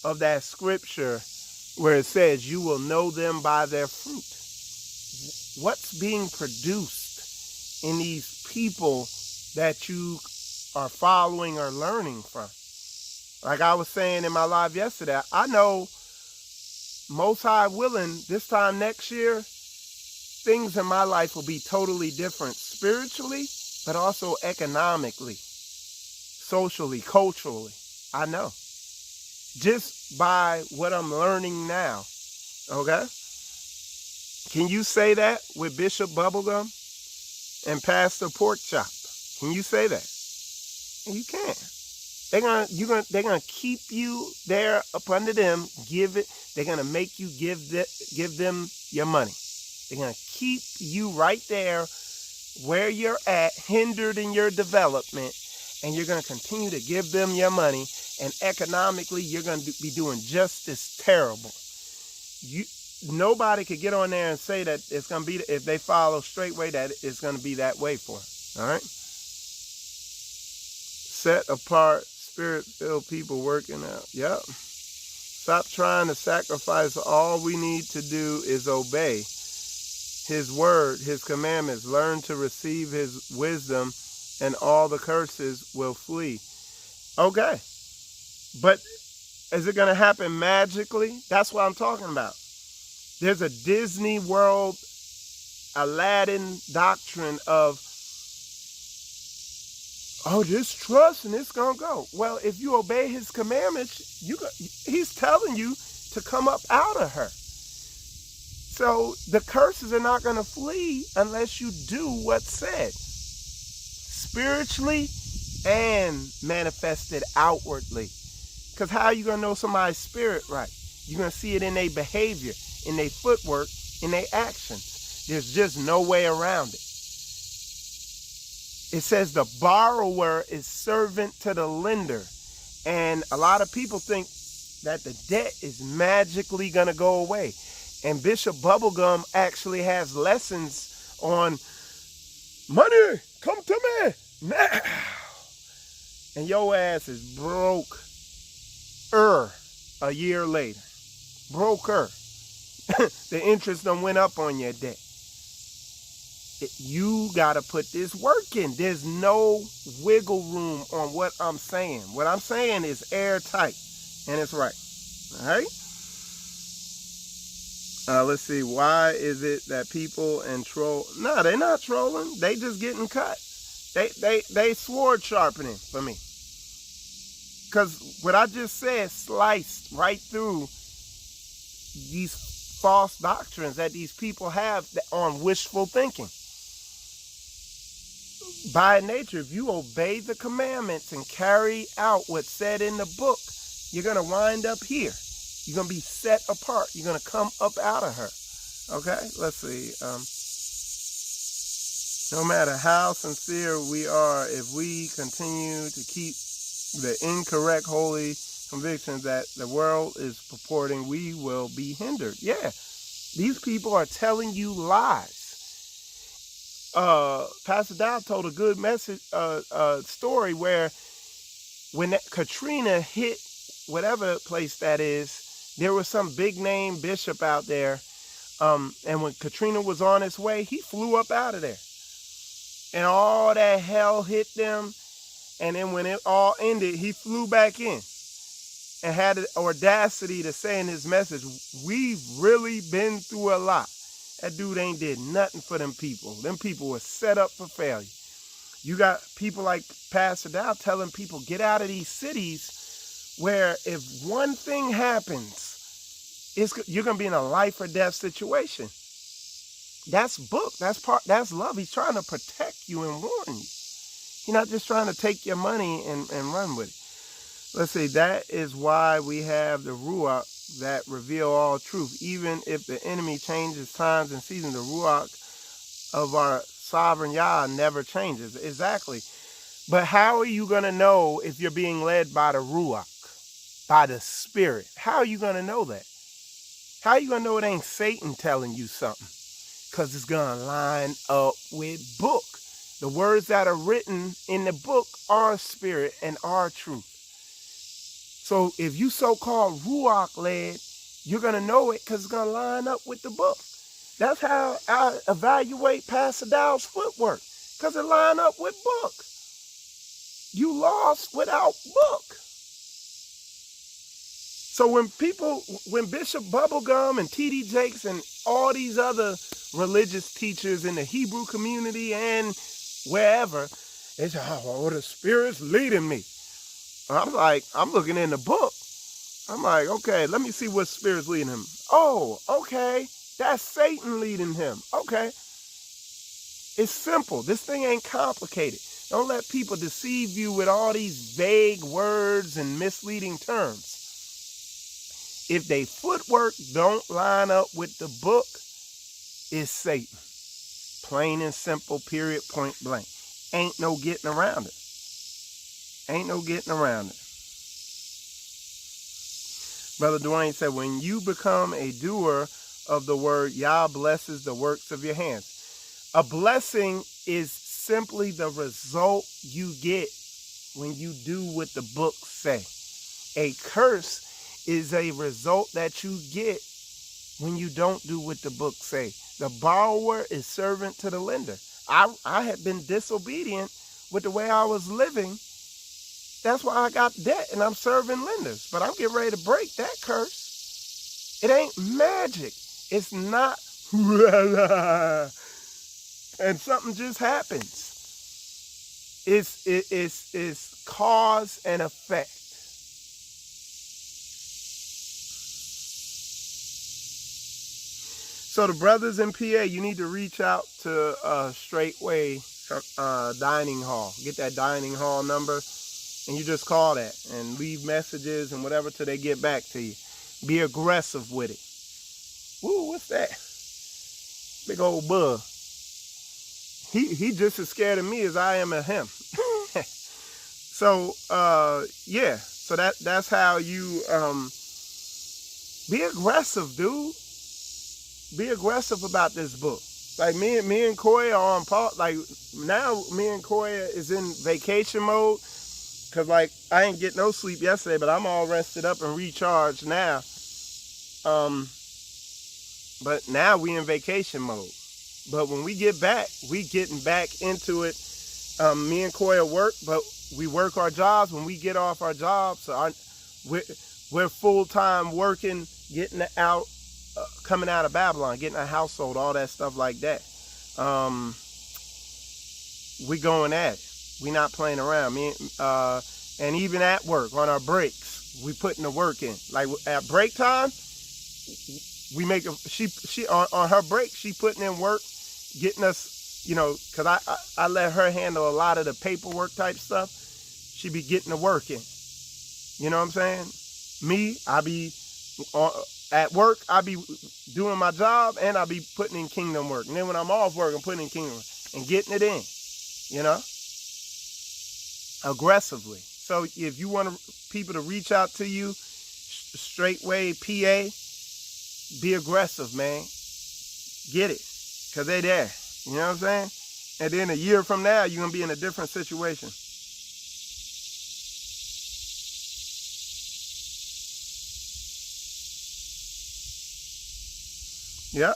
of that scripture where it says you will know them by their fruit. What's being produced in these people that you are following or learning from? Like I was saying in my live yesterday, I know Most High willing, this time next year, things in my life will be totally different spiritually, but also economically, socially, culturally. I know. Just by what I'm learning now. Okay? Can you say that with Bishop Bubblegum and Pastor Porkchop? Can you say that? You can't. They're gonna keep you there up under them. They're gonna make you give them your money. They're gonna keep you right there where you're at, hindered in your development, and you're gonna continue to give them your money. And economically, you're gonna be doing just as terrible. Nobody could get on there and say that it's gonna be, if they follow Straightway, that it's gonna be that way for them. All right. Set apart, spirit-filled people working out. Yep. Stop trying to sacrifice. All we need to do is obey his word, his commandments. Learn to receive his wisdom, and all the curses will flee. Okay. But is it going to happen magically? That's what I'm talking about. There's a Disney World, Aladdin doctrine of, oh, just trust and it's going to go. Well, if you obey his commandments, he's telling you to come up out of her. So the curses are not going to flee unless you do what's said. Spiritually, and manifested outwardly. Because how are you going to know somebody's spirit right? You're going to see it in their behavior, in their footwork, in their actions. There's just no way around it. It says the borrower is servant to the lender. And a lot of people think that the debt is magically going to go away. And Bishop Bubblegum actually has lessons on money, come to me now. And your ass is broke a year later. Broker. The interest done went up on your debt. You got to put this work in. There's no wiggle room on what I'm saying. What I'm saying is airtight. And it's right. All right? Let's see. Why is it that people and troll... No, they're not trolling. They just getting cut. They sword sharpening for me. Because what I just said sliced right through these false doctrines that these people have on wishful thinking. By nature, if you obey the commandments and carry out what's said in the book, you're going to wind up here. You're going to be set apart. You're going to come up out of her. Okay? Let's see. No matter how sincere we are, if we continue to keep the incorrect holy conviction that the world is purporting, we will be hindered. Yeah. These people are telling you lies. Pastor Dow told a good message, story where when Katrina hit whatever place that is, there was some big name bishop out there. And when Katrina was on its way, he flew up out of there. And all that hell hit them. And then when it all ended, he flew back in and had the audacity to say in his message, we've really been through a lot. That dude ain't did nothing for them people. Them people were set up for failure. You got people like Pastor Dow telling people, get out of these cities where if one thing happens, you're going to be in a life or death situation. That's book. That's love. He's trying to protect you and warn you. He's not just trying to take your money and run with it. Let's see. That is why we have the Ruach that reveal all truth. Even if the enemy changes times and seasons, the Ruach of our sovereign Yah never changes. Exactly. But how are you going to know if you're being led by the Ruach, by the Spirit? How are you going to know that? How are you going to know it ain't Satan telling you something? Because it's going to line up with book. The words that are written in the book are spirit and are truth. So if you so-called Ruach led, you're going to know it because it's going to line up with the book. That's how I evaluate Pastor Dow's footwork, because it line up with book. You lost without book. So when Bishop Bubblegum and T.D. Jakes and all these other religious teachers in the Hebrew community and wherever, they say, oh, the Spirit's leading me. I'm like, I'm looking in the book. I'm like, okay, let me see what Spirit's leading him. Oh, okay, that's Satan leading him. Okay. It's simple. This thing ain't complicated. Don't let people deceive you with all these vague words and misleading terms. If they footwork don't line up with the book, it's Satan. Plain and simple, period, point blank. Ain't no getting around it. Ain't no getting around it. Brother Dwayne said, when you become a doer of the word, Yah blesses the works of your hands. A blessing is simply the result you get when you do what the book say. A curse is a result that you get when you don't do what the book say. The borrower is servant to the lender. I had been disobedient with the way I was living. That's why I got debt and I'm serving lenders. But I'm getting ready to break that curse. It ain't magic. It's not and something just happens. It's cause and effect. So the brothers in PA, you need to reach out to Straightway dining hall. Get that dining hall number, and you just call that and leave messages and whatever till they get back to you. Be aggressive with it. Woo, what's that? Big old bug. He just as scared of me as I am of him. So yeah. So that's how you be aggressive, dude. Be aggressive about this book. Like me and Koya are on pause. Like now, me and Koya is in vacation mode. Cause like I ain't get no sleep yesterday, but I'm all rested up and recharged now. But now we in vacation mode. But when we get back, we getting back into it. Me and Koya work, but we work our jobs. When we get off our jobs, so we're full-time working, getting out, coming out of Babylon, getting a household, all that stuff like that. We going at it. We not playing around. And even at work, on our breaks, we putting the work in. Like at break time, we make she on her break, she putting in work, getting us, you know, because I let her handle a lot of the paperwork type stuff. She be getting the work in. You know what I'm saying? Me, I be at work, I be doing my job, and I be putting in kingdom work. And then when I'm off work, I'm putting in kingdom work and getting it in, you know, aggressively. So if you want people to reach out to you, Straightway PA, be aggressive, man. Get it, because they're there. You know what I'm saying? And then a year from now, you're going to be in a different situation. Yeah.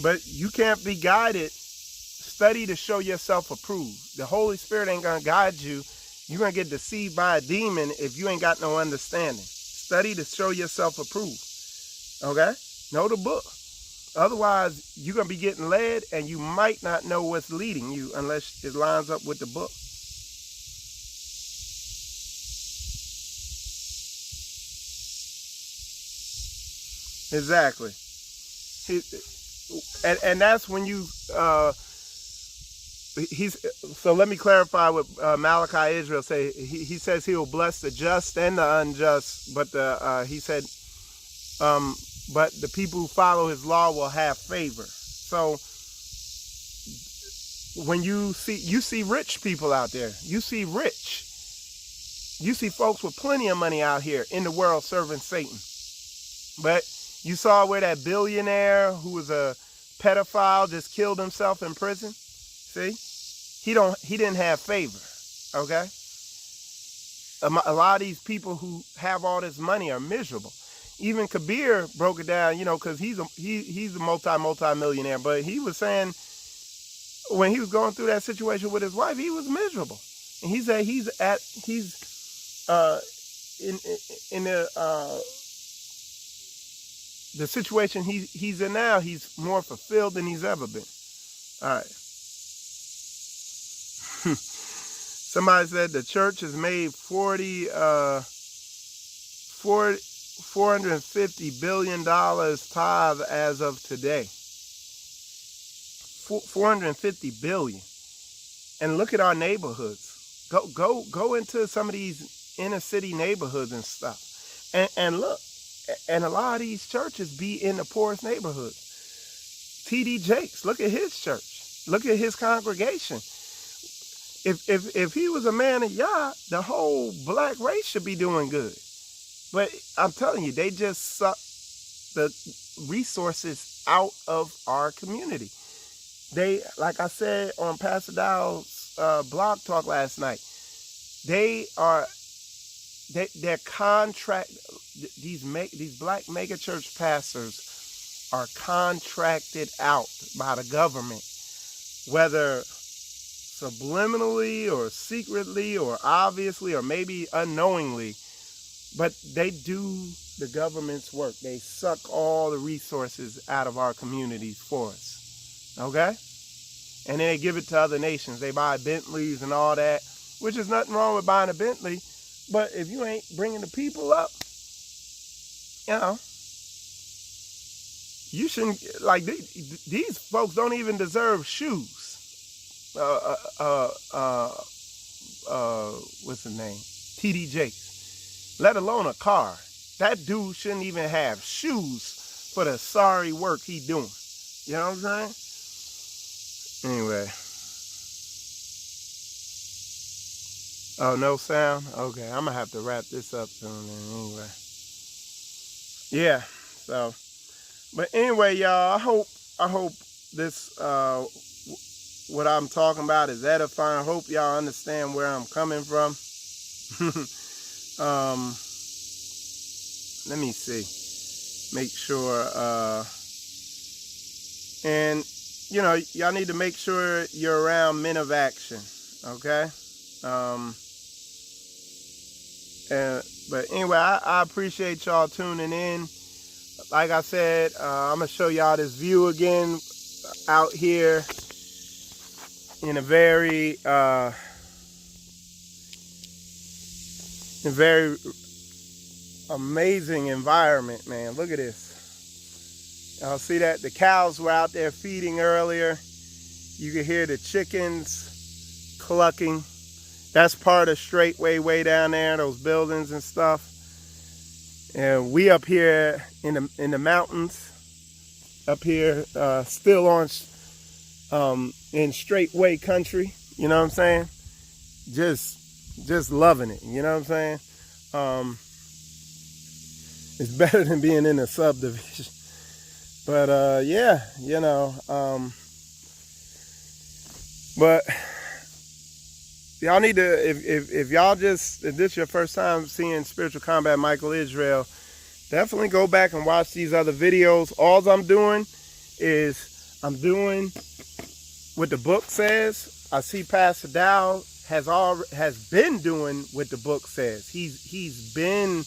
But you can't be guided. Study to show yourself approved. The Holy Spirit ain't going to guide you. You're going to get deceived by a demon if you ain't got no understanding. Study to show yourself approved. Okay? Know the book. Otherwise, you're going to be getting led, and you might not know what's leading you unless it lines up with the book. Exactly. And that's when you so let me clarify what Malachi Israel say. He says he will bless the just and the unjust, but he said but the people who follow his law will have favor. So when you see rich people out there, you see folks with plenty of money out here in the world serving Satan. But you saw where that billionaire who was a pedophile just killed himself in prison. See, he didn't have favor. Okay, a lot of these people who have all this money are miserable. Even Kabir broke it down, you know, because he's a multi-millionaire. But he was saying when he was going through that situation with his wife, he was miserable, and he said he's in the situation he's in now, he's more fulfilled than he's ever been. All right. Somebody said the church has made $450 billion tithe as of today. 450 billion. And look at our neighborhoods. Go into some of these inner city neighborhoods and stuff. And look, and a lot of these churches be in the poorest neighborhoods. T.D. Jakes, look at his church. Look at his congregation. If he was a man of Yah, the whole black race should be doing good. But I'm telling you, they just suck the resources out of our community. They, like I said on Pastor Dow's blog talk last night, they're contract. These black megachurch pastors are contracted out by the government, whether subliminally or secretly or obviously or maybe unknowingly, but they do the government's work. They suck all the resources out of our communities for us. Okay? And then they give it to other nations. They buy Bentleys and all that, which is nothing wrong with buying a Bentley. But if you ain't bringing the people up, you know, you shouldn't, like, these folks don't even deserve shoes. What's his name? TD Jakes. Let alone a car. That dude shouldn't even have shoes for the sorry work he doing. You know what I'm saying? Anyway. Oh, no sound? Okay, I'm gonna have to wrap this up soon anyway. Yeah, so, but anyway, y'all, I hope this, what I'm talking about is edifying. I hope y'all understand where I'm coming from. Let me see. Make sure, and, you know, y'all need to make sure you're around men of action, okay? But anyway, I appreciate y'all tuning in. Like I said, I'm going to show y'all this view again out here in a very amazing environment, man. Look at this. Y'all see that? The cows were out there feeding earlier. You can hear the chickens clucking. That's part of Straightway way down there, those buildings and stuff. And we up here in the mountains, up here still on in Straightway country. You know what I'm saying? Just loving it. You know what I'm saying? It's better than being in a subdivision. But yeah, you know. But y'all need to, if y'all if this is your first time seeing Spiritual Combat Michael Israel, definitely go back and watch these other videos. All I'm doing is I'm doing what the book says. I see Pastor Dow has been doing what the book says. He's been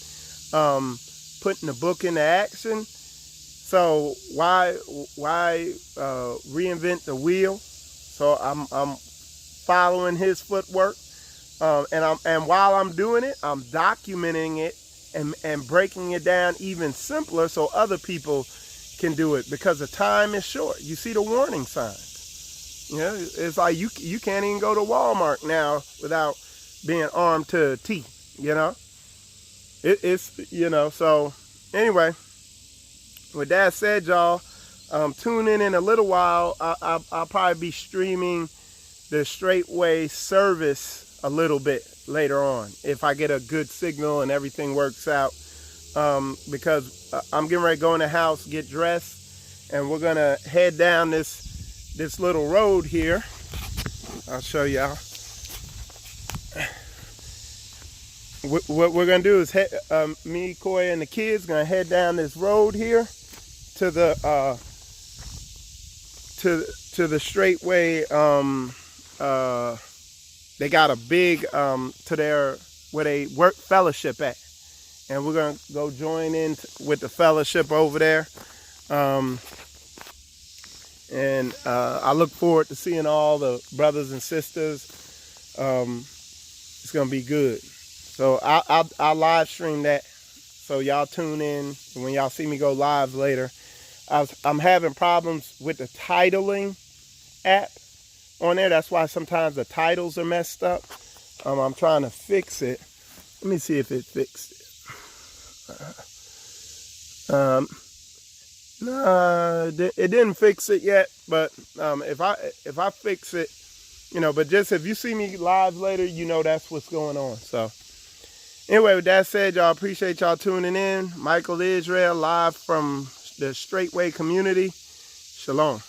putting the book into action. So why reinvent the wheel? So I'm following his footwork, and while I'm doing it, I'm documenting it and breaking it down even simpler so other people can do it, because the time is short. You see the warning signs. You know, it's like you can't even go to Walmart now without being armed to the teeth. You know, it's you know. So anyway, with that said, y'all, tune in a little while. I'll probably be streaming the Straightway service a little bit later on if I get a good signal and everything works out, because I'm getting ready to go in the house, get dressed, and we're gonna head down this little road here. I'll show y'all. What we're gonna do is me, Koya, and the kids gonna head down this road here to the Straightway. They got a big to where they work fellowship at, and we're gonna go join in with the fellowship over there. And I look forward to seeing all the brothers and sisters. It's gonna be good. So I'll live stream that, so y'all tune in when y'all see me go live later. I'm having problems with the titling app on there. That's why sometimes the titles are messed up. I'm trying to fix it. Let me see if it fixed it. No, it didn't fix it yet. But if I fix it, you know. But just if you see me live later, you know that's what's going on. So anyway, with that said, y'all, appreciate y'all tuning in. Michael Israel live from the Straightway community. Shalom.